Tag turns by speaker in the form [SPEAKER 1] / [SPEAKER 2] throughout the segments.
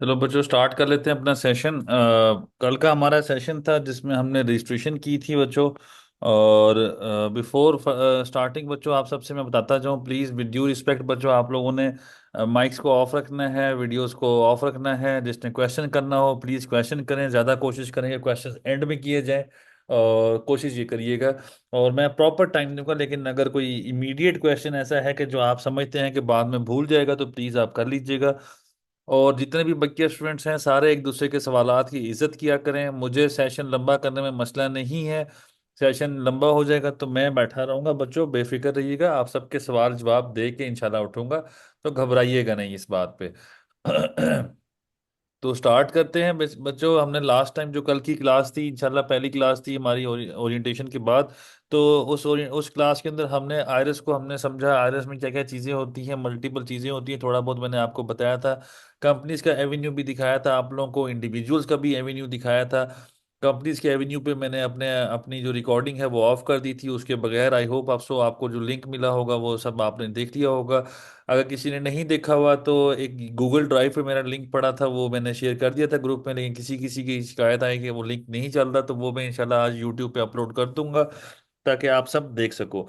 [SPEAKER 1] चलो बच्चों, स्टार्ट कर लेते हैं अपना सेशन। कल का हमारा सेशन था जिसमें हमने रजिस्ट्रेशन की थी बच्चों। और बिफोर स्टार्टिंग बच्चों, आप सबसे मैं बताता जाऊं, प्लीज़ विद ड्यू रिस्पेक्ट बच्चों, आप लोगों ने माइक्स को ऑफ रखना है, वीडियोस को ऑफ रखना है। जिसने क्वेश्चन करना हो प्लीज़ क्वेश्चन करें, ज़्यादा कोशिश करें कि क्वेश्चन एंड में किए जाए। और कोशिश ये करिएगा। और मैं प्रॉपर टाइम दूंगा, लेकिन अगर कोई इमीडिएट क्वेश्चन ऐसा है कि जो आप समझते हैं कि बाद में भूल जाएगा, तो प्लीज़ आप कर लीजिएगा। और जितने भी बच्चे स्टूडेंट्स हैं सारे एक दूसरे के सवालात की इज्जत किया करें। मुझे सेशन लंबा करने में मसला नहीं है। सेशन लंबा हो जाएगा तो मैं बैठा रहूंगा, बच्चों बेफिक्र रहिएगा, आप सबके सवाल जवाब दे के इंशाल्लाह उठूंगा। तो घबराइएगा नहीं इस बात पे। तो स्टार्ट करते हैं बच्चों। हमने लास्ट टाइम जो कल की क्लास थी, इंशाल्लाह पहली क्लास थी हमारी ओरिएंटेशन के बाद। तो उस क्लास के अंदर हमने आयरस को हमने समझा, आयरस में क्या क्या चीज़ें होती हैं, मल्टीपल चीज़ें होती हैं, थोड़ा बहुत मैंने आपको बताया था। कंपनीज का एवेन्यू भी दिखाया था आप लोगों को, इंडिविजुअल्स का भी एवेन्यू दिखाया था। कंपनीज के एवेन्यू पे मैंने अपने अपनी जो रिकॉर्डिंग है वो ऑफ कर दी थी, उसके बगैर आई होप आपको जो लिंक मिला होगा वो सब आपने देख लिया होगा। अगर किसी ने नहीं देखा हुआ तो एक गूगल ड्राइव पे मेरा लिंक पड़ा था, वो मैंने शेयर कर दिया था ग्रुप में, लेकिन किसी किसी की शिकायत आई कि वो लिंक नहीं चल रहा, तो वो मैं इंशाल्लाह आज यूट्यूब पे अपलोड कर दूंगा ताकि आप सब देख सको।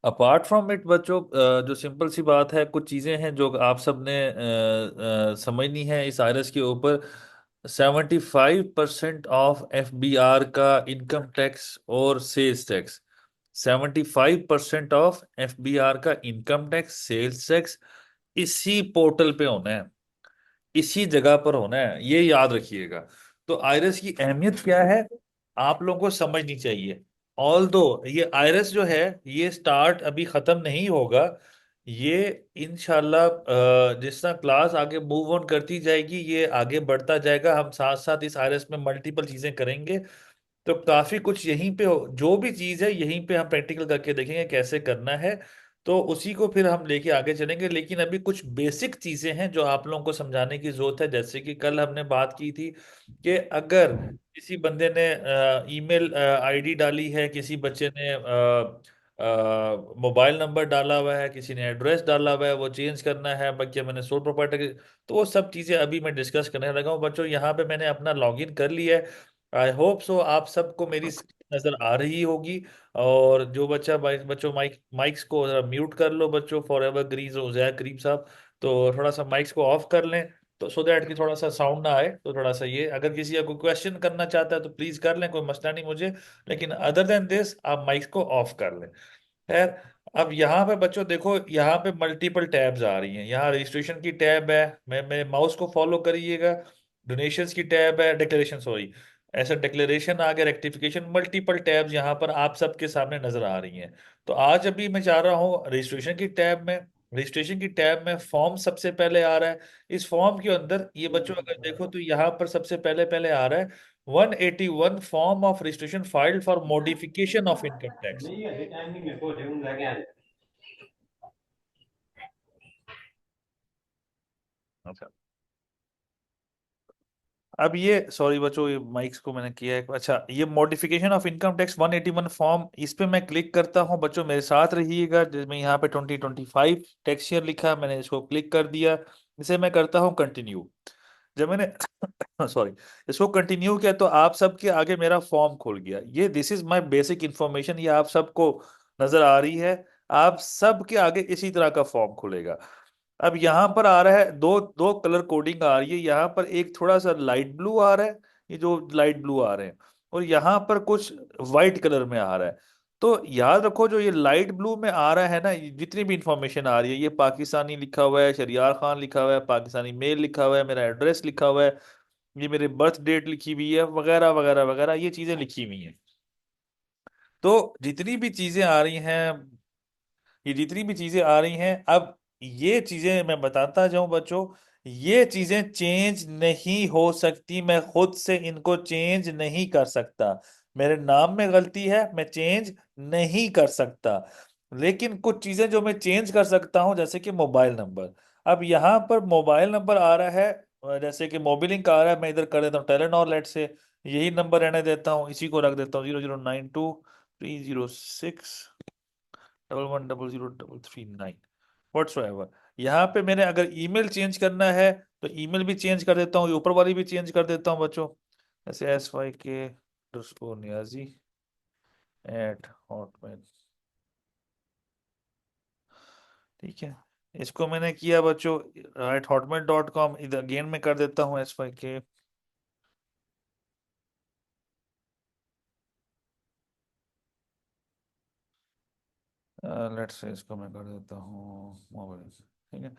[SPEAKER 1] अपार्ट फ्रॉम इट बच्चों, जो सिंपल सी बात है, कुछ चीज़ें हैं जो आप सब ने समझनी है इस आयरस के ऊपर। 75% ऑफ FBR का इनकम टैक्स और सेल्स टैक्स, 75% ऑफ FBR का इनकम टैक्स सेल्स टैक्स इसी पोर्टल पे होना है, इसी जगह पर होना है, ये याद रखिएगा। तो आयरस की अहमियत क्या है आप लोगों को समझनी चाहिए। ऑल दो ये आयरस जो है ये स्टार्ट अभी खत्म नहीं होगा। ये इंशाल्लाह जिस तरह क्लास आगे मूव ऑन करती जाएगी ये आगे बढ़ता जाएगा, हम साथ साथ इस आयरस में मल्टीपल चीजें करेंगे। तो काफी कुछ यहीं पे जो भी चीज है यहीं पे हम प्रैक्टिकल करके देखेंगे कैसे करना है। तो उसी को फिर हम लेके आगे चलेंगे, लेकिन अभी कुछ बेसिक चीजें हैं जो आप लोगों को समझाने की जरूरत है। जैसे कि कल हमने बात की थी कि अगर किसी बंदे ने ईमेल आईडी डाली है, किसी बच्चे ने मोबाइल नंबर डाला हुआ है, किसी ने एड्रेस डाला हुआ है, वो चेंज करना है, बाकी मैंने सोल प्रोप्राइटर, तो वो सब चीजें अभी मैं डिस्कस करने लगा हूँ बच्चों। यहाँ पे मैंने अपना लॉगिन कर लिया है। आई होप सो आप सबको मेरी स्क्रीन नजर आ रही होगी। और जो बच्चों माइक्स को म्यूट कर लो बच्चों, फॉर एवर ग्रीन हो जाए करीम साहब। तो थोड़ा सा माइक्स को ऑफ कर लें, तो सो दैट कि थोड़ा सा साउंड ना आए। तो थोड़ा सा ये, अगर किसी का कोई क्वेश्चन करना चाहता है तो प्लीज कर लें, कोई मसला नहीं मुझे। लेकिन अदर देन दिस आप माइक्स को ऑफ कर लें। खैर, अब यहाँ पे बच्चों देखो, यहाँ पे मल्टीपल टैब्स आ रही हैं। यहाँ रजिस्ट्रेशन की टैब है, मैं मेरे माउस को फॉलो करिएगा। डोनेशंस की टैब है, डिक्लेरेशन सॉरी, ऐसा डिक्लेरेशन आ गया, रेक्टिफिकेशन, मल्टीपल टैब्स यहाँ पर आप सबके सामने नजर आ रही हैं। तो आज अभी मैं चाह रहा हूँ रजिस्ट्रेशन की टैब में। रजिस्ट्रेशन की टैब में फॉर्म सबसे पहले आ रहा है। इस फॉर्म के अंदर ये बच्चों अगर देखो तो यहाँ पर सबसे पहले पहले आ रहा है 181 form of registration filed for modification of income tax. अच्छा, अब ये सॉरी बच्चों, ये माइक्स को मैंने किया है। अच्छा, ये modification of income tax 181 form, इस पे मैं क्लिक करता हूँ बच्चों, मेरे साथ रहिएगा। जिसमें यहाँ पे 2025 टैक्स ईयर लिखा है, मैंने इसको क्लिक कर दिया। इसे मैं करता हूँ कंटिन्यू। जब मैंने सॉरी इसको कंटिन्यू किया तो आप सबके आगे मेरा फॉर्म खुल गया। ये this is my basic information, ये आप सबको नजर आ रही है। आप सबके आगे इसी तरह का फॉर्म खुलेगा। अब यहाँ पर आ रहा है दो दो कलर कोडिंग आ रही है। यहाँ पर एक थोड़ा सा लाइट ब्लू आ रहा है, ये जो लाइट ब्लू आ रहे हैं, और यहाँ पर कुछ वाइट कलर में आ रहा है। तो याद रखो, जो ये लाइट ब्लू में आ रहा है ना, ये जितनी भी इंफॉर्मेशन आ रही है, ये पाकिस्तानी लिखा हुआ है, शरियार खान लिखा हुआ है, पाकिस्तानी मेल लिखा हुआ है, मेरा एड्रेस लिखा हुआ है, ये मेरे बर्थ डेट लिखी हुई है, वगैरह वगैरह वगैरह, ये चीजें लिखी हुई हैं। तो जितनी भी चीजें आ रही हैं, ये जितनी भी चीजें आ रही हैं, अब ये चीजें मैं बताता जाऊं बच्चों, ये चीजें चेंज नहीं हो सकती, मैं खुद से इनको चेंज नहीं कर सकता। मेरे नाम में गलती है, मैं चेंज नहीं कर सकता। लेकिन कुछ चीजें जो मैं चेंज कर सकता हूं, जैसे कि मोबाइल नंबर। अब यहाँ पर मोबाइल नंबर आ रहा है, जैसे कि मोबिलिंक आ रहा है, मैं इधर कर देता हूँ टेलेनॉर लेट से, यही नंबर रहने देता हूँ, इसी को रख देता हूँ 0092 306 1100 339 व्हाट्सएवर। यहाँ पे मैंने अगर ईमेल चेंज करना है तो ईमेल भी चेंज कर देता हूँ, ये ऊपर वाली भी चेंज कर देता हूँ बच्चों, जैसे SYK_Niazi@hotmail। ठीक है, इसको मैंने किया बच्चों @hotmail.com, इधर अगेन में कर देता हूँ SYK। लेट्स से इसको मैं कर देता हूँ मोबाइल। ठीक है,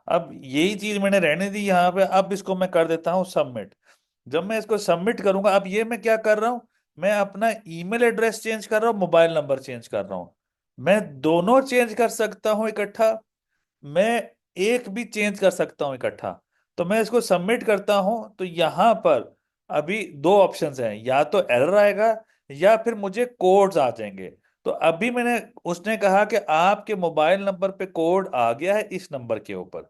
[SPEAKER 1] अब यही चीज मैंने रहने दी यहाँ पे, अब इसको मैं कर देता हूँ सबमिट। जब मैं इसको सबमिट करूंगा, अब ये मैं क्या कर रहा हूँ, मैं अपना ईमेल एड्रेस चेंज कर रहा हूँ, मोबाइल नंबर चेंज कर रहा हूँ। मैं दोनों चेंज कर सकता हूँ इकट्ठा, मैं एक भी चेंज कर सकता हूँ इकट्ठा। तो मैं इसको सबमिट करता हूँ, तो यहाँ पर अभी दो ऑप्शंस हैं, या तो एरर आएगा या फिर मुझे कोड्स आ जाएंगे। तो अभी मैंने, उसने कहा कि आपके मोबाइल नंबर पे कोड आ गया है इस नंबर के ऊपर,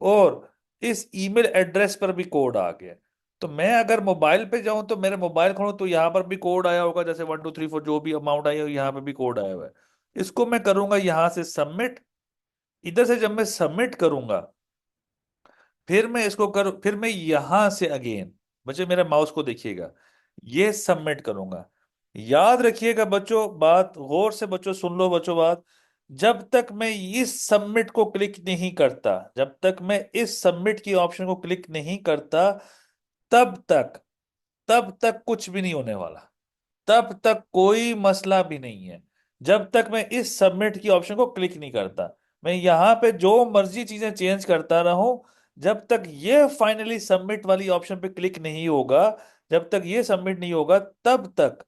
[SPEAKER 1] और इस ईमेल एड्रेस पर भी कोड आ गया। तो मैं अगर मोबाइल पे जाऊं, तो मेरे मोबाइल खोलूं तो यहाँ पर भी कोड आया होगा, जैसे 1 2 3 4 जो भी अमाउंट आई हो, यहाँ पे भी कोड आया हुआ है। इसको मैं करूंगा यहाँ से सबमिट। इधर से जब मैं सबमिट करूंगा, फिर मैं इसको कर, फिर मैं यहां से अगेन, बच्चे मेरे माउस को देखिएगा, ये सबमिट करूंगा। याद रखिएगा बच्चों, बात गौर से बच्चों सुन लो बच्चों बात, जब तक मैं इस सबमिट को क्लिक नहीं करता, जब तक मैं इस सबमिट की ऑप्शन को क्लिक नहीं करता, तब तक, तब तक कुछ भी नहीं होने वाला, तब तक कोई मसला भी नहीं है। जब तक मैं इस सबमिट की ऑप्शन को क्लिक नहीं करता, मैं यहां पे जो मर्जी चीजें चेंज करता रहूं, जब तक ये फाइनली सबमिट वाली ऑप्शन पे क्लिक नहीं होगा, जब तक ये सबमिट नहीं होगा, तब तक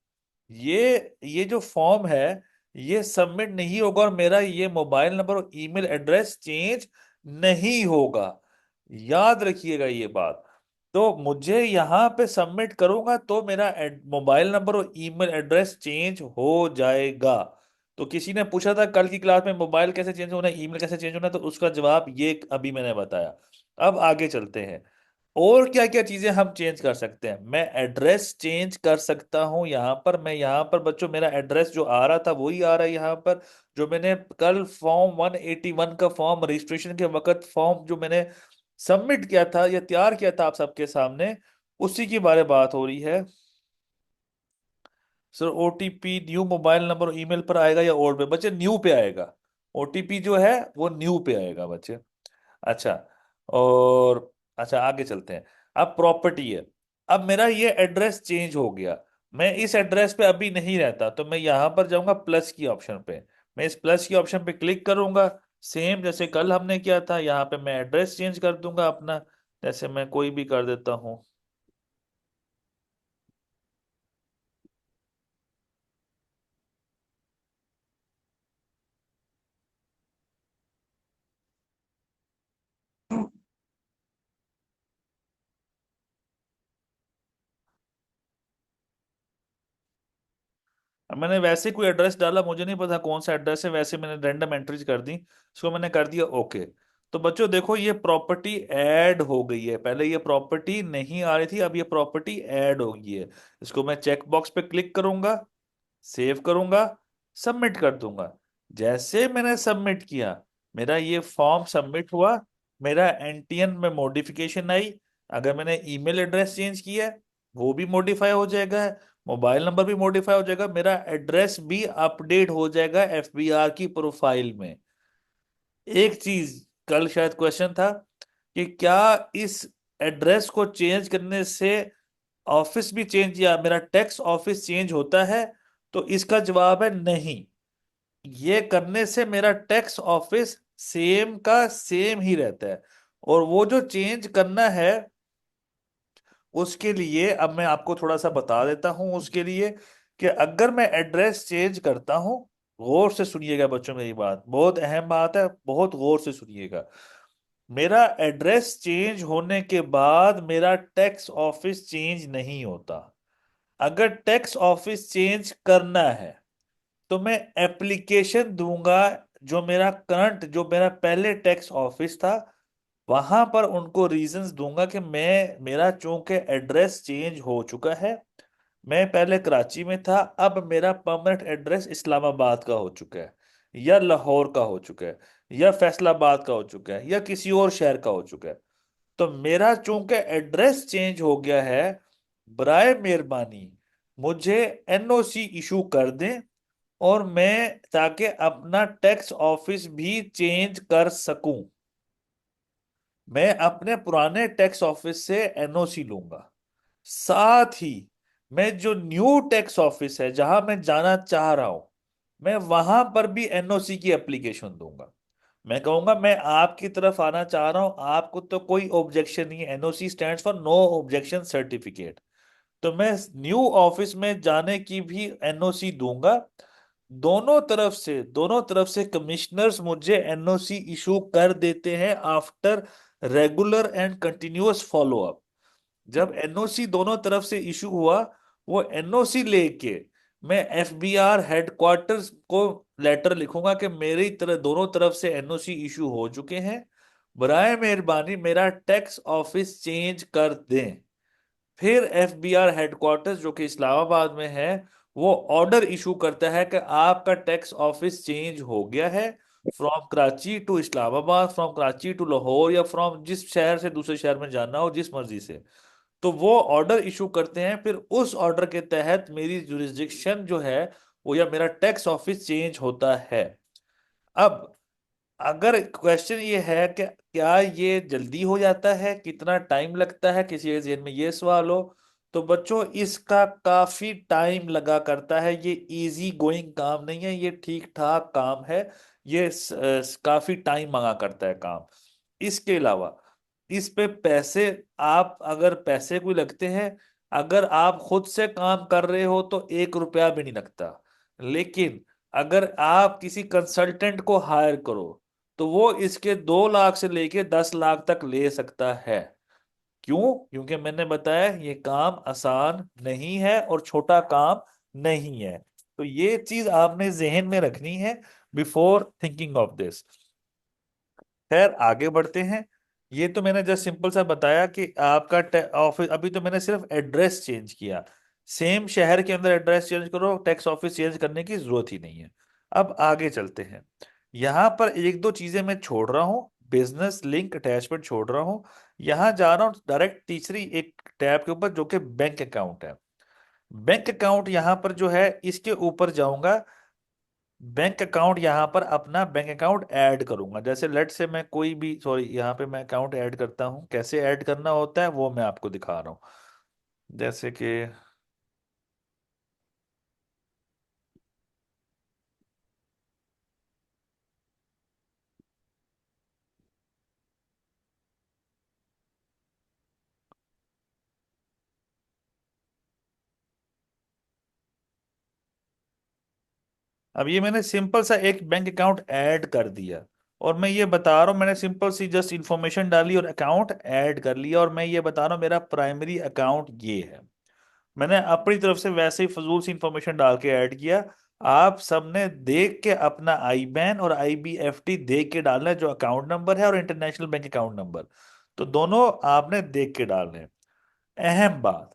[SPEAKER 1] ये जो फॉर्म है ये सबमिट नहीं होगा, और मेरा ये मोबाइल नंबर और ईमेल एड्रेस चेंज नहीं होगा। याद रखिएगा ये बात। तो मुझे यहाँ पे सबमिट करूंगा तो मेरा मोबाइल नंबर और ईमेल एड्रेस चेंज हो जाएगा। तो किसी ने पूछा था कल की क्लास में मोबाइल कैसे चेंज होना है, ईमेल कैसे चेंज होना है, तो उसका जवाब ये अभी मैंने बताया। अब आगे चलते हैं, और क्या क्या चीजें हम चेंज कर सकते हैं। मैं एड्रेस चेंज कर सकता हूं यहाँ पर, मैं यहाँ पर बच्चों मेरा एड्रेस जो आ रहा था वही आ रहा है यहाँ पर, जो मैंने कल फॉर्म 181 का फॉर्म रजिस्ट्रेशन के वक्त फॉर्म जो मैंने सबमिट किया था या तैयार किया था आप सबके सामने, उसी की बारे बात हो रही है। Sir OTP new mobile number और ईमेल पर आएगा या ओल्ड पे? बच्चे न्यू पे आएगा, OTP जो है वो न्यू पे आएगा बच्चे। अच्छा, और अच्छा आगे चलते हैं। अब प्रॉपर्टी है, अब मेरा ये एड्रेस चेंज हो गया, मैं इस एड्रेस पे अभी नहीं रहता, तो मैं यहां पर जाऊंगा प्लस की ऑप्शन पे, मैं इस प्लस की ऑप्शन पे क्लिक करूंगा, सेम जैसे कल हमने किया था, यहाँ पे मैं एड्रेस चेंज कर दूंगा अपना, जैसे मैं कोई भी कर देता हूँ। अब मैंने वैसे कोई एड्रेस डाला, मुझे नहीं पता कौन सा एड्रेस है, वैसे मैंने रैंडम एंट्रीज कर दी, इसको मैंने कर दिया ओके। तो बच्चों देखो ये प्रॉपर्टी ऐड हो गई है, पहले ये प्रॉपर्टी नहीं आ रही थी, अब ये प्रॉपर्टी ऐड हो गई है। इसको मैं चेक बॉक्स पे क्लिक करूंगा, सेव करूंगा, सबमिट कर दूंगा। जैसे मैंने सबमिट किया, मेरा ये फॉर्म सबमिट हुआ, मेरा एनटीएन में मॉडिफिकेशन आई, अगर मैंने ईमेल एड्रेस चेंज किया है वो भी मॉडिफाई हो जाएगा, मोबाइल नंबर भी मॉडिफाई हो जाएगा, मेरा एड्रेस भी अपडेट हो जाएगा FBR की प्रोफाइल में। एक चीज कल शायद क्वेश्चन था कि क्या इस एड्रेस को चेंज करने से ऑफिस भी चेंज या मेरा टैक्स ऑफिस चेंज होता है? तो इसका जवाब है नहीं, ये करने से मेरा टैक्स ऑफिस सेम का सेम ही रहता है। और वो जो चेंज करना है, उसके लिए अब मैं आपको थोड़ा सा बता देता हूं उसके लिए, कि अगर मैं एड्रेस चेंज करता हूं, गौर से सुनिएगा बच्चों मेरी बात, बहुत अहम बात है, बहुत गौर से सुनिएगा। मेरा एड्रेस चेंज होने के बाद मेरा टैक्स ऑफिस चेंज नहीं होता। अगर टैक्स ऑफिस चेंज करना है, तो मैं एप्लीकेशन दूंगा, जो मेरा करंट, जो मेरा पहले टैक्स ऑफिस था, वहां पर उनको रीजंस दूंगा कि मैं, मेरा चूंकि एड्रेस चेंज हो चुका है, मैं पहले कराची में था, अब मेरा परमानेंट एड्रेस इस्लामाबाद का हो चुका है, या लाहौर का हो चुका है, या फैसलाबाद का हो चुका है, या किसी और शहर का हो चुका है। तो मेरा चूंकि एड्रेस चेंज हो गया है, बराए मेहरबानी मुझे एनओसी इशू कर दें, और मैं ताकि अपना टैक्स ऑफिस भी चेंज कर सकूं। मैं अपने पुराने टैक्स ऑफिस से एनओसी लूंगा। साथ ही मैं जो न्यू टैक्स ऑफिस है जहां मैं जाना चाह रहा हूं, मैं वहां पर भी एनओसी की एप्लीकेशन दूंगा। मैं कहूंगा मैं आपकी तरफ आना चाह रहा हूं, आपको तो कोई ऑब्जेक्शन नहीं है। NOC stands for no objection certificate. तो मैं न्यू ऑफिस में जाने की भी एनओसी दूंगा। दोनों तरफ से कमिश्नर्स मुझे एनओसी इशू कर देते हैं after regular and continuous follow up. जब एनओसी दोनों तरफ से इशू हुआ, वो एनओसी लेके मैं एफबीआर हेडक्वार्टर्स को लेटर लिखूंगा कि मेरी तरह दोनों तरफ से एनओसी इशू हो चुके हैं, बराए मेहरबानी मेरा टैक्स ऑफिस चेंज कर दें। फिर एफबीआर हेडक्वार्टर्स जो कि इस्लामाबाद में है, वो ऑर्डर इशू करता है कि आपका टैक्स ऑफिस चेंज हो गया है, from Karachi to Islamabad, from Karachi to Lahore, या फ्रॉम जिस शहर से दूसरे शहर में जाना हो जिस मर्जी से। तो वो ऑर्डर इशू करते हैं, फिर उस ऑर्डर के तहत मेरी जुरिस्डिक्शन जो है वो, या मेरा टैक्स ऑफिस चेंज होता है। अब अगर क्वेश्चन ये है कि क्या ये जल्दी हो जाता है, कितना टाइम लगता है, किसी के जेहन में ये सवाल हो, तो बच्चों इसका काफी टाइम लगा करता है। ये इजी गोइंग काम नहीं है, ये ठीक ठाक काम है। ये काफी टाइम मांगा करता है काम। इसके अलावा इस पे पैसे, आप अगर पैसे कोई लगते हैं, अगर आप खुद से काम कर रहे हो तो 1 रुपया भी नहीं लगता। लेकिन अगर आप किसी कंसल्टेंट को हायर करो, तो वो इसके 2 लाख से लेके 10 लाख तक ले सकता है। क्यों? क्योंकि मैंने बताया ये काम आसान नहीं है और छोटा काम नहीं है। तो ये चीज आपने जहन में रखनी है बिफोर थिंकिंग ऑफ दिस। खैर आगे बढ़ते हैं। ये तो मैंने जस्ट सिंपल सा बताया कि आपका ऑफिस, अभी तो मैंने सिर्फ एड्रेस चेंज किया। सेम शहर के अंदर एड्रेस चेंज करो, टैक्स ऑफिस चेंज करने की जरूरत ही नहीं है। अब आगे चलते हैं। यहाँ पर एक दो चीजें मैं छोड़ रहा हूँ, बिजनेस लिंक अटैचमेंट छोड़ रहा हूँ। यहाँ जा रहा हूँ डायरेक्ट तीसरी एक टैब के ऊपर जो कि बैंक अकाउंट है। बैंक अकाउंट यहाँ पर जो है इसके ऊपर जाऊंगा। बैंक अकाउंट यहाँ पर अपना बैंक अकाउंट ऐड करूंगा। जैसे लेट से मैं कोई भी, सॉरी, यहाँ पे मैं अकाउंट ऐड करता हूँ। कैसे ऐड करना होता है वो मैं आपको दिखा रहा हूँ। जैसे कि अब ये मैंने सिंपल सा एक बैंक अकाउंट ऐड कर दिया, और मैं ये बता रहा हूँ मैंने सिंपल सी जस्ट इंफॉर्मेशन डाली और अकाउंट ऐड कर लिया, और मैं ये बता रहा हूँ मेरा प्राइमरी अकाउंट ये है। मैंने अपनी तरफ से वैसे ही फजूल सी इंफॉर्मेशन डाल के ऐड किया। आप सबने देख के अपना आई बैन और IBFT देख के डालना है, जो अकाउंट नंबर है और इंटरनेशनल बैंक अकाउंट नंबर, तो दोनों आपने देख के डालने हैं। अहम बात,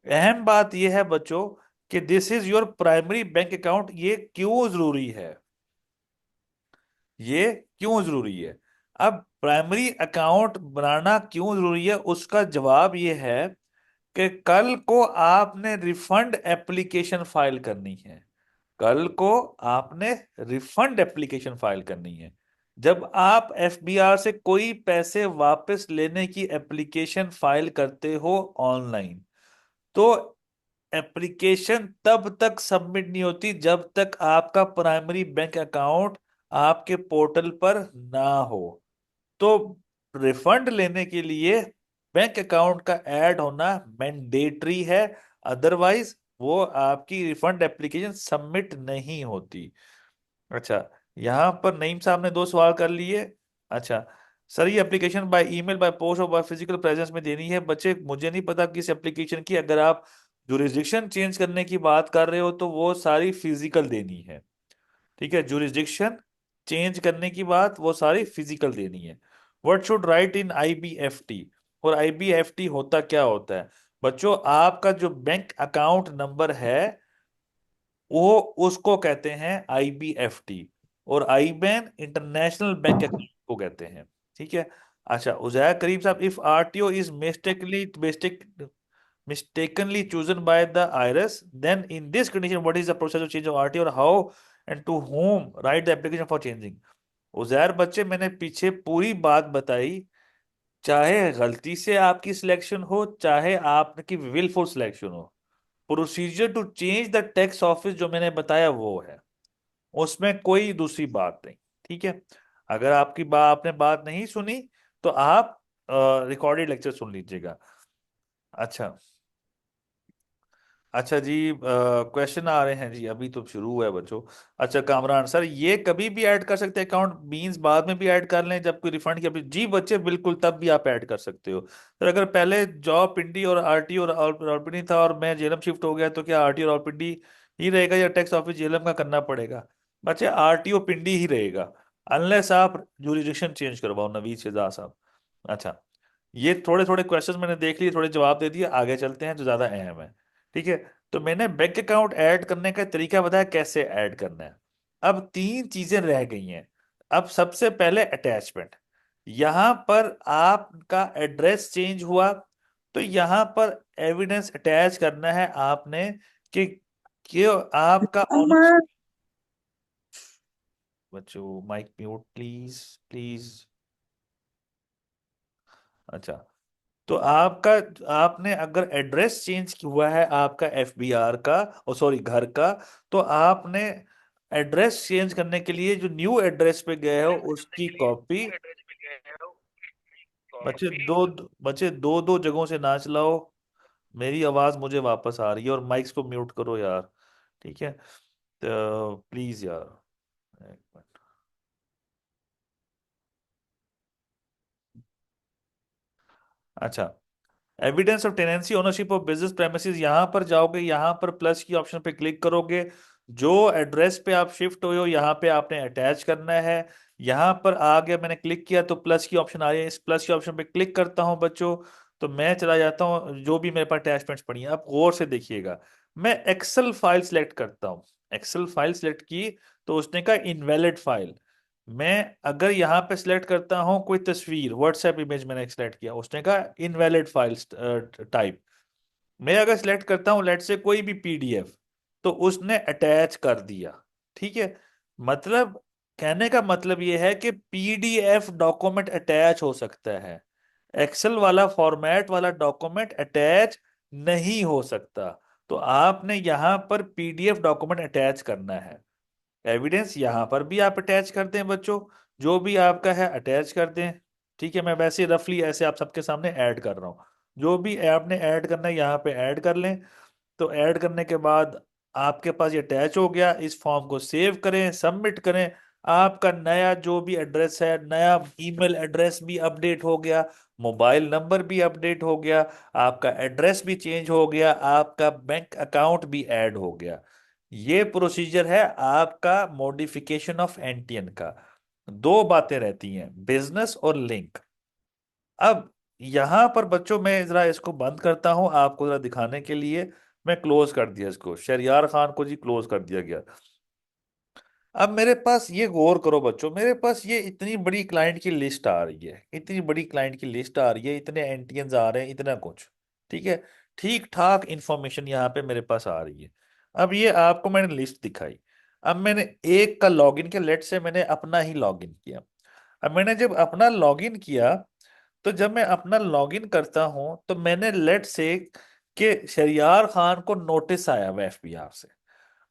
[SPEAKER 1] अहम बात यह है बच्चों कि this is your primary bank account. ये क्यों जरूरी है? ये क्यों जरूरी है? अब प्राइमरी अकाउंट बनाना क्यों जरूरी है, उसका जवाब ये है कि कल को आपने रिफंड एप्लीकेशन फाइल करनी है। कल को आपने रिफंड एप्लीकेशन फाइल करनी है। जब आप एफबीआर से कोई पैसे वापस लेने की एप्लीकेशन फाइल करते हो ऑनलाइन, तो एप्लीकेशन तब तक सबमिट नहीं होती जब तक आपका प्राइमरी बैंक अकाउंट आपके पोर्टल पर ना हो। तो रिफंड लेने के लिए बैंक अकाउंट का ऐड होना मैंडेटरी है। अदरवाइज वो आपकी रिफंड एप्लीकेशन सबमिट नहीं होती। अच्छा, यहाँ पर नईम साहब ने 2 सवाल कर लिए। अच्छा सर, ये application by email, by post और बाय फिजिकल प्रेजेंस में देनी है? बच्चे मुझे नहीं पता किस एप्लीकेशन की, अगर आप जुरिस्डिक्शन चेंज करने की बात कर रहे हो तो वो सारी फिजिकल देनी है। ठीक है, जुरिस्डिक्शन चेंज करने की बात वो सारी फिजिकल देनी है। What should write in IBFT? और IBFT होता क्या होता है बच्चों? आपका जो बैंक अकाउंट नंबर है वो, उसको कहते हैं IBFT, और आई बैन इंटरनेशनल बैंक अकाउंट को कहते हैं। ठीक है। अच्छा, उजैर करीम साहब, if RTO is mistakenly chosen by the IRS, then in this condition what is the process of change of RTO और how and to whom write the application for changing। Uzair बच्चे, मैंने पीछे पूरी बात बताई। चाहे गलती से आपकी सिलेक्शन हो, चाहे आपकी विलफुल सिलेक्शन हो, procedure to change the tax office जो मैंने बताया वो है, उसमें कोई दूसरी बात नहीं। ठीक है। अगर आपकी आपने बात नहीं सुनी तो आप रिकॉर्डेड लेक्चर सुन लीजिएगा। अच्छा। अच्छा जी, क्वेश्चन आ रहे हैं जी, अभी तो शुरू हुआ है बच्चों। अच्छा, कामरान सर, ये कभी भी ऐड कर सकते हैं अकाउंट, मींस बाद में भी ऐड कर लें जब कोई रिफंड की जी बच्चे, बिल्कुल तब भी आप ऐड कर सकते हो। तो अगर पहले जॉब पिंडी और आरटी और रावलपिंडी था और मैं जेलम शिफ्ट हो गया, तो क्या आरटी और रावलपिंडी ही रहेगा या टैक्स ऑफिस जेलम का करना पड़ेगा? बच्चे, आरटीओ पिंडी ही रहेगा, अनलेस आप जुरिडिक्शन चेंज करवाओ, नवीद शहजाद साहब। अच्छा, ये थोड़े थोड़े क्वेश्चंस मैंने देख लिए, थोड़े जवाब दे दिए, आगे चलते हैं जो ज्यादा अहम है। ठीक है। तो मैंने बैंक अकाउंट ऐड करने का तरीका बताया कैसे ऐड करना है। अब तीन चीजें रह गई हैं। अब सबसे पहले अटैचमेंट। यहां पर आपका एड्रेस चेंज हुआ, तो यहां पर एविडेंस अटैच करना है आपने कि कि आपका
[SPEAKER 2] अम्मा।
[SPEAKER 1] ओनर। बच्चों, माइक म्यूट प्लीज, प्लीज। अच्छा, तो आपका, आपने अगर एड्रेस चेंज हुआ है आपका एफबीआर का, ओ सॉरी घर का, तो आपने एड्रेस चेंज करने के लिए जो न्यू एड्रेस पे गए हो उसकी कॉपी। बच्चे, दो दो जगहों से ना चलाओ, मेरी आवाज मुझे वापस आ रही है, और माइक्स को म्यूट करो यार। ठीक है, तो प्लीज यार, एक मिनट। अच्छा, evidence of tenancy ownership of business premises, यहां पर जाओगे, यहां पर प्लस की ऑप्शन पे क्लिक करोगे, जो एड्रेस पे आप शिफ्ट हुए हो यहाँ पे आपने अटैच करना है। यहां पर आ गया, मैंने क्लिक किया तो प्लस की ऑप्शन आ रही है, इस प्लस की ऑप्शन पे क्लिक करता हूं बच्चों, तो मैं चला जाता हूँ जो भी मेरे पास अटैचमेंट्स पड़ी हैं। अब गौर से देखिएगा, मैं एक्सेल फाइल सेलेक्ट करता हूँ। एक्सेल फाइल सेलेक्ट की तो उसने कहा इनवैलिड फाइल। मैं अगर यहाँ पे सिलेक्ट करता हूँ कोई तस्वीर, व्हाट्सएप इमेज मैंने सिलेक्ट किया, उसने कहा इनवैलिड फाइल टाइप। मैं अगर सिलेक्ट करता हूँ लेट से कोई भी पीडीएफ, तो उसने अटैच कर दिया। ठीक है। मतलब, कहने का मतलब ये है कि पीडीएफ डॉक्यूमेंट अटैच हो सकता है, एक्सेल वाला फॉर्मेट वाला डॉक्यूमेंट अटैच नहीं हो सकता। तो आपने यहां पर पीडीएफ डॉक्यूमेंट अटैच करना है। एविडेंस यहां पर भी आप अटैच कर दें बच्चों, जो भी आपका है अटैच कर दें। ठीक है, मैं वैसे रफली ऐसे आप सबके सामने ऐड कर रहा हूँ। जो भी आपने ऐड करना है यहाँ पे ऐड कर लें। तो ऐड करने के बाद आपके पास ये अटैच हो गया, इस फॉर्म को सेव करें, सबमिट करें। आपका नया जो भी एड्रेस है, नया ईमेल एड्रेस भी अपडेट हो गया, मोबाइल नंबर भी अपडेट हो गया, आपका एड्रेस भी चेंज हो गया, आपका बैंक अकाउंट भी ऐड हो गया। ये प्रोसीजर है आपका मॉडिफिकेशन ऑफ एनटीएन का। दो बातें रहती हैं, बिजनेस और लिंक। अब यहां पर बच्चों, मैं जरा इसको बंद करता हूं आपको जरा दिखाने के लिए। मैं क्लोज कर दिया इसको, शहरियार खान को जी क्लोज कर दिया गया। अब मेरे पास ये गौर करो बच्चों, मेरे पास ये इतनी बड़ी क्लाइंट की लिस्ट आ रही है, इतनी बड़ी क्लाइंट की लिस्ट आ रही है, इतने एंटियंस आ रहे हैं, इतना कुछ। ठीक है, ठीक ठाक इंफॉर्मेशन यहाँ पे मेरे पास आ रही है। अब ये आपको मैंने लिस्ट दिखाई। अब मैंने एक का लॉगिन किया, लेट से मैंने अपना ही लॉगिन किया। अब मैंने जब अपना लॉगिन किया, तो जब मैं अपना लॉगिन करता हूं तो मैंने लेट से कि शरियार खान को नोटिस आया हुआ एफबीआर से।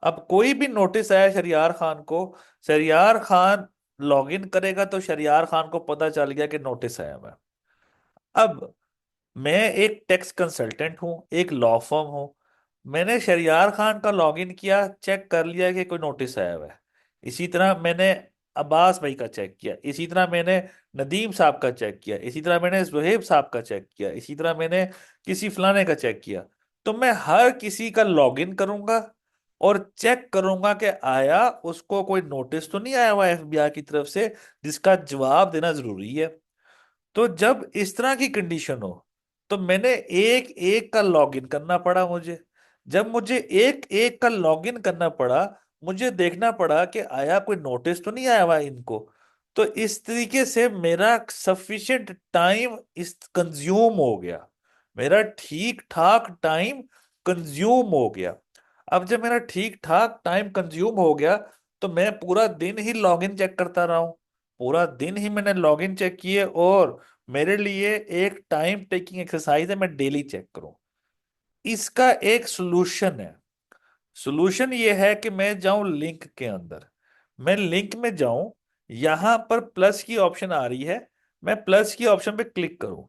[SPEAKER 1] अब कोई भी नोटिस आया शरियार खान को, शरियार खान लॉगिन करेगा तो शरियार खान को पता चल गया कि नोटिस आया हुआ है। अब मैं एक टैक्स कंसल्टेंट हूं, एक लॉ फर्म हूं, मैंने शरियार खान का लॉगिन किया, चेक कर लिया कि कोई नोटिस आया हुआ है। इसी तरह मैंने अब्बास भाई का चेक किया, इसी तरह मैंने नदीम साहब का चेक किया, इसी तरह मैंने जुहेब साहब का चेक किया, इसी तरह मैंने किसी फलाने का चेक किया। तो मैं हर किसी का लॉगिन करूंगा और चेक करूंगा कि आया उसको कोई नोटिस तो नहीं आया हुआ एफबीआई की तरफ से, जिसका जवाब देना जरूरी है। तो जब इस तरह की कंडीशन हो, तो मैंने एक एक का लॉगिन करना पड़ा मुझे। जब मुझे एक एक का लॉगिन करना पड़ा, मुझे देखना पड़ा कि आया कोई नोटिस तो नहीं आया हुआ इनको। तो इस तरीके से मेरा सफिशिएंट टाइम इस कंज्यूम हो गया, मेरा ठीक ठाक टाइम कंज्यूम हो गया। अब जब मेरा ठीक ठाक टाइम कंज्यूम हो गया, तो मैं पूरा दिन ही लॉगिन चेक करता रहा हूं, पूरा दिन ही मैंने लॉगिन चेक किए। और मेरे लिए एक टाइम टेकिंग एक्सरसाइज है मैं डेली चेक करूं। इसका एक सोल्यूशन है। सोल्यूशन ये है कि मैं जाऊं लिंक के अंदर, मैं लिंक में जाऊं, यहां पर प्लस की ऑप्शन आ रही है, मैं प्लस की ऑप्शन पे क्लिक करूं।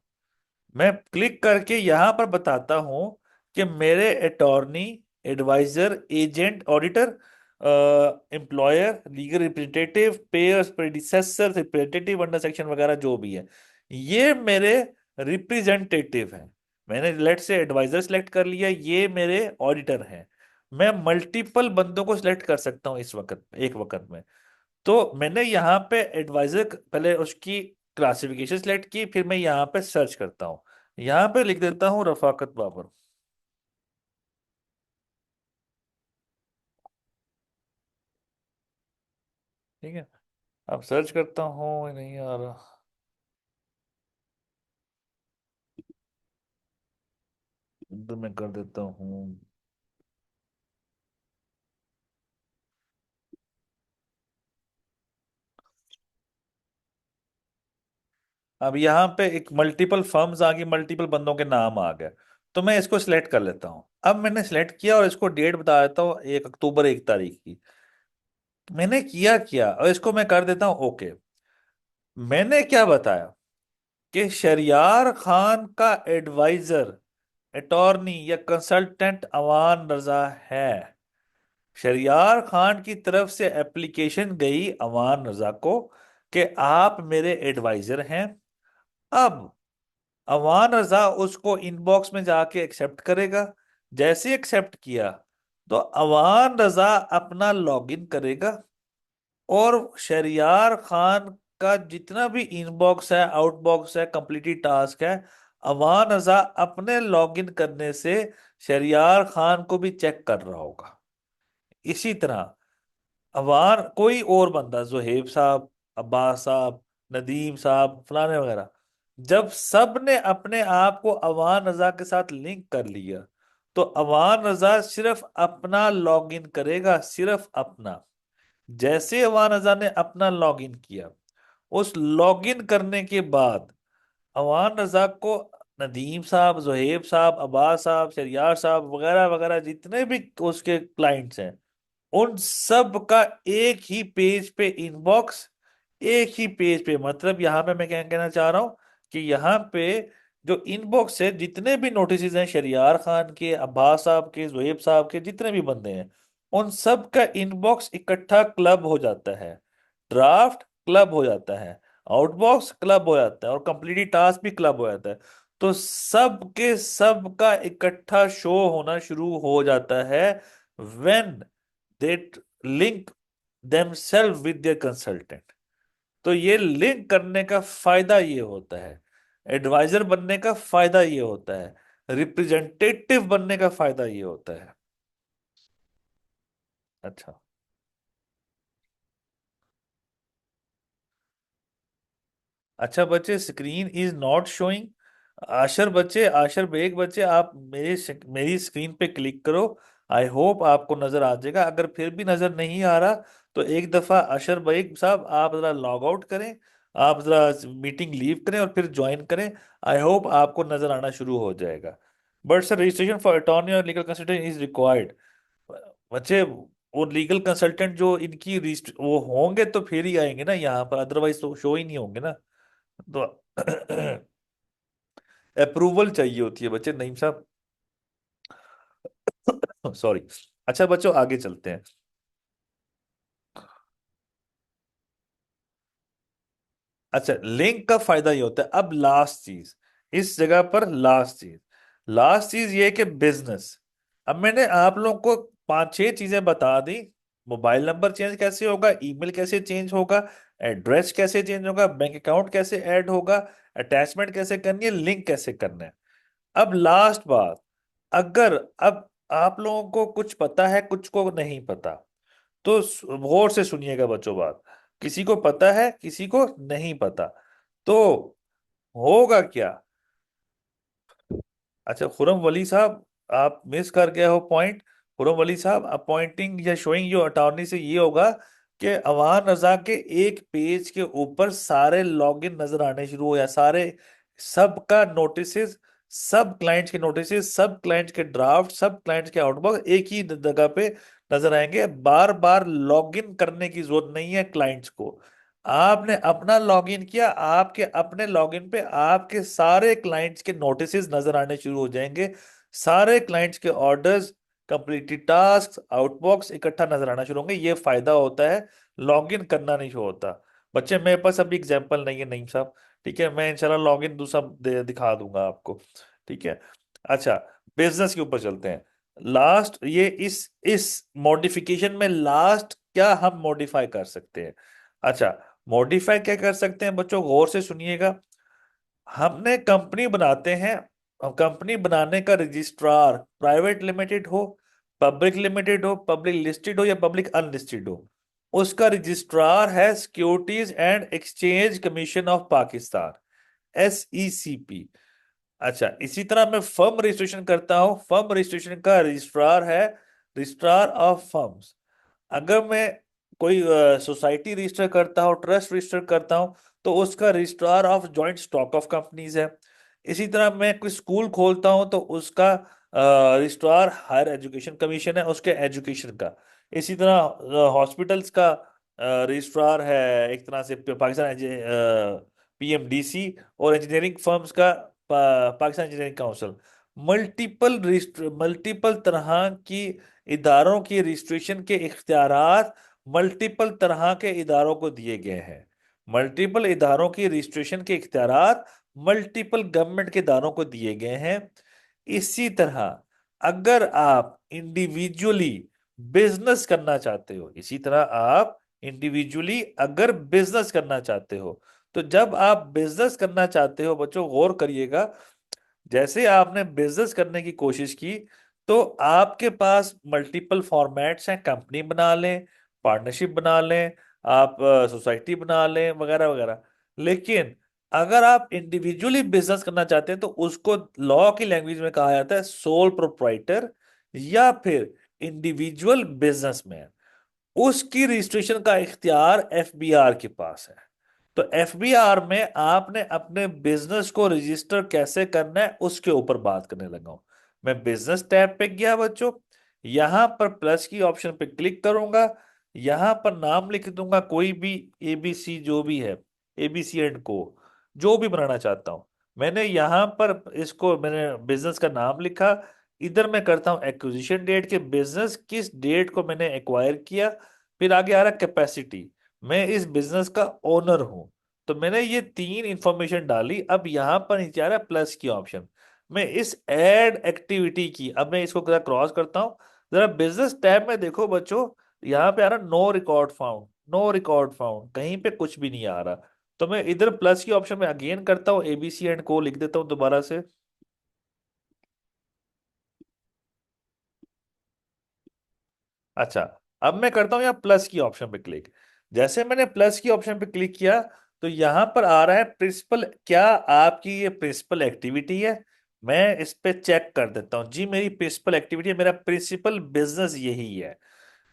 [SPEAKER 1] मैं क्लिक करके यहां पर बताता हूं कि मेरे attorney, adviser, agent, auditor, employer, legal representative, payers, predecessor, representative under section वगैरह जो भी है, ये मेरे रिप्रेजेंटेटिव हैं। मैंने लेट से एडवाइजर सेलेक्ट कर लिया, ये मेरे ऑडिटर हैं। मैं मल्टीपल बंदों को सिलेक्ट कर सकता हूँ इस वक्त, एक वक्त में। तो मैंने यहाँ पे एडवाइजर पहले उसकी क्लासिफिकेशन सिलेक्ट की, फिर मैं यहाँ पे सर्च करता हूँ, यहाँ पे लिख देता हूँ रफाकत बाबर। ठीक है, अब सर्च करता हूँ, नहीं आ रहा। इधर मैं कर देता हूँ। अब यहाँ पे एक मल्टीपल फर्म्स आ गई, मल्टीपल बंदों के नाम आ गए। तो मैं इसको सिलेक्ट कर लेता हूँ। अब मैंने सिलेक्ट किया और इसको डेट बता देता हूँ, 1 अक्टूबर, 1 तारीख की। मैंने किया किया और इसको मैं कर देता हूँ ओके। मैंने क्या बताया कि शरियार खान का एडवाइजर, अटॉर्नी या कंसल्टेंट अवान रजा है। शरियार खान की तरफ से एप्लीकेशन गई अवान रजा को कि आप मेरे एडवाइजर हैं। अब अवान रजा उसको इनबॉक्स में जाके एक्सेप्ट करेगा। जैसे एक्सेप्ट किया, तो अवान रजा अपना लॉगिन करेगा, और शरियार खान का जितना भी इनबॉक्स है, आउटबॉक्स है, कंप्लीटेड टास्क है, अवान रजा अपने लॉगिन करने से शरियार खान को भी चेक कर रहा होगा। इसी तरह अवान कोई और बंदा, जोहेब साहब, अब्बास साहब, नदीम साहब, फलाने वगैरह, जब सब ने अपने आप को अवान रजा के साथ लिंक कर लिया, तो अवान रजा सिर्फ अपना लॉगिन करेगा, सिर्फ अपना। जैसे अवान रजा ने अपना लॉगिन किया, उस लॉगिन करने के बाद अवान रजा को नदीम साहब, जोहेब साहब, अब्बास साहब, शरियार साहब वगैरह वगैरह जितने भी उसके क्लाइंट्स हैं, उन सब का एक ही पेज पे इनबॉक्स, एक ही पेज पे, मतलब यहां पे मैं क्या कहना चाह रहा हूं कि यहाँ पे जो इनबॉक्स है, जितने भी नोटिस हैं शरियार खान के, अब्बास साहब के, जोएब साहब के, जितने भी बंदे हैं, उन सब का इनबॉक्स इकट्ठा क्लब हो जाता है। ड्राफ्ट क्लब हो जाता है, आउटबॉक्स क्लब हो जाता है, और कंप्लीट टास्क भी क्लब हो जाता है। तो सब के सब का इकट्ठा शो होना शुरू हो जाता है when they link themselves with their consultant। तो ये लिंक करने का फायदा ये होता है, एडवाइजर बनने का फायदा ये होता है, रिप्रेजेंटेटिव बनने का फायदा ये होता है। अच्छा। अच्छा बच्चे, screen is not showing. Ashar बच्चे, आशर बेग बच्चे, आप मेरी स्क्रीन पे क्लिक करो। आई होप आपको नजर आ जाएगा। अगर फिर भी नजर नहीं आ रहा, तो एक दफा आशर बेग साहब आप जरा लॉग आउट करें, आप जरा मीटिंग लीव करें और फिर ज्वाइन करें। आई होप आपको नजर आना शुरू हो जाएगा। But sir, registration for attorney और लीगल कंसल्टेंट इज रिक्वायर्ड। बच्चे, वो लीगल कंसल्टेंट जो इनकी वो होंगे तो फिर ही आएंगे ना यहाँ पर, अदरवाइज तो शो ही नहीं होंगे ना। तो अप्रूवल चाहिए होती है बच्चे, नईम साहब। सॉरी। अच्छा बच्चों, आगे चलते हैं। अच्छा, लिंक का फायदा ये होता है। अब लास्ट चीज, इस जगह पर लास्ट चीज ये है कि बिजनेस। अब मैंने आप लोगों को 5-6 चीजें बता दी। मोबाइल नंबर चेंज कैसे होगा, ईमेल कैसे चेंज होगा, एड्रेस कैसे चेंज होगा, बैंक अकाउंट कैसे ऐड होगा, अटैचमेंट कैसे करनी है, लिंक कैसे करना है। अब लास्ट बात, अगर अब आप लोगों को कुछ पता है, कुछ को नहीं पता, तो गौर से सुनिएगा बच्चों बात। किसी को पता है, किसी को नहीं पता। तो होगा क्या? अच्छा खुरम वली साहब, आप मिस कर गए हो पॉइंट। खुरम वली साहब, अपॉइंटिंग या शोइंग योर अटॉर्नी से ये होगा कि अवान रजा के एक पेज के ऊपर सारे लॉगिन नजर आने शुरू हो, या सारे सबका नोटिसेस, सब क्लाइंट्स के नोटिसेस, सब क्लाइंट्स के ड्राफ्ट, सब क्लाइंट्स के आउटबॉक्स एक ही जगह पे नजर आएंगे। बार बार लॉगिन करने की जरूरत नहीं है क्लाइंट्स को। आपने अपना लॉगिन किया, आपके अपने लॉगिन पे आपके सारे क्लाइंट्स के नोटिसेस नजर आने शुरू हो जाएंगे। सारे क्लाइंट्स के ऑर्डर्स, कंप्लीटेड टास्क, आउटबॉक्स इकट्ठा नजर आना शुरू होंगे। ये फायदा होता है, लॉगिन करना नहीं होता। बच्चे मेरे पास अभी एग्जांपल नहीं है नईम साहब, ठीक है, मैं इंशाल्लाह लॉगिन दूसरा दिखा दूंगा आपको। ठीक है। अच्छा, बिजनेस के ऊपर चलते हैं। लास्ट ये इस मॉडिफिकेशन में लास्ट क्या हम मॉडिफाई कर सकते हैं? अच्छा, मॉडिफाई क्या कर सकते हैं बच्चों, गौर से सुनिएगा। हमने कंपनी बनाते हैं, अब कंपनी बनाने का रजिस्ट्रार प्राइवेट लिमिटेड हो, पब्लिक लिमिटेड हो, पब्लिक लिस्टेड हो, या पब्लिक अनलिस्टेड हो, उसका रजिस्ट्रार है securities and exchange commission of Pakistan, SECP। अच्छा, इसी तरह मैं फर्म रजिस्ट्रेशन करता हूं, फर्म रजिस्ट्रेशन का रजिस्ट्रार है रजिस्ट्रार ऑफ फर्म्स। अगर मैं कोई सोसाइटी रजिस्टर करता हूँ, ट्रस्ट रजिस्टर करता हूँ, तो उसका registrar of joint stock of companies है। इसी तरह मैं कोई स्कूल खोलता हूँ, तो उसका रजिस्ट्रार हायर एजुकेशन कमीशन है, उसके एजुकेशन का। इसी तरह हॉस्पिटल्स का रजिस्ट्रार है एक तरह से पाकिस्तान PMDC, और इंजीनियरिंग फर्म्स का पाकिस्तान इंजीनियरिंग काउंसिल। मल्टीपल तरह की इदारों की रजिस्ट्रेशन के इख्तियारात मल्टीपल तरह के इदारों को दिए गए हैं। मल्टीपल इदारों की रजिस्ट्रेशन के इख्तियारात मल्टीपल गवर्नमेंट के इदारों को दिए गए हैं। इसी तरह अगर आप इंडिविजुअली बिजनेस करना चाहते हो, इसी तरह आप इंडिविजुअली अगर बिजनेस करना चाहते हो, तो जब आप बिजनेस करना चाहते हो बच्चों गौर करिएगा, जैसे आपने बिजनेस करने की कोशिश की, तो आपके पास मल्टीपल फॉर्मेट्स हैं, कंपनी बना लें, पार्टनरशिप बना लें, आप सोसाइटी बना लें, वगैरह वगैरह। लेकिन अगर आप इंडिविजुअली बिजनेस करना चाहते हैं, तो उसको लॉ की लैंग्वेज में कहा जाता है सोल प्रोप्राइटर, या फिर इंडिविजुअल बिजनेसमैन। उसकी रजिस्ट्रेशन का इख्तियार FBR के पास है। तो FBR में आपने अपने बिजनेस को रजिस्टर कैसे करना है उसके ऊपर बात करने लगा हूं। मैं बिजनेस टैब पे गया बच्चों, यहां पर प्लस की ऑप्शन पे क्लिक करूंगा, यहां पर नाम लिख दूंगा कोई भी, ABC जो भी है, ABC&Co, जो भी बनाना चाहता हूं। मैंने यहां पर इसको मैंने बिजनेस का नाम लिखा। इधर मैं करता हूं एक्विजिशन डेट के बिजनेस किस डेट को मैंने एक्वायर किया। फिर आगे आ रहा कैपेसिटी, मैं इस बिजनेस का ओनर हूं। तो मैंने ये तीन इंफॉर्मेशन डाली। अब यहां पर नीचे आ रहा है प्लस की ऑप्शन, मैं इस ऐड एक्टिविटी की, अब मैं इसको जरा क्रॉस करता हूं। जरा बिजनेस टैब में देखो बच्चों, यहाँ पे आ रहा no record found, no record found, कहीं पे कुछ भी नहीं आ रहा। तो मैं इधर प्लस की ऑप्शन में अगेन करता हूँ, ABC&Co लिख देता हूँ दोबारा से। अच्छा, अब मैं करता हूं यहाँ प्लस की ऑप्शन पे क्लिक। जैसे मैंने प्लस की ऑप्शन पे क्लिक किया, तो यहां पर आ रहा है प्रिंसिपल, क्या आपकी ये प्रिंसिपल एक्टिविटी है? मैं इस पे चेक कर देता हूँ, जी मेरी प्रिंसिपल एक्टिविटी है, मेरा प्रिंसिपल बिजनेस यही है।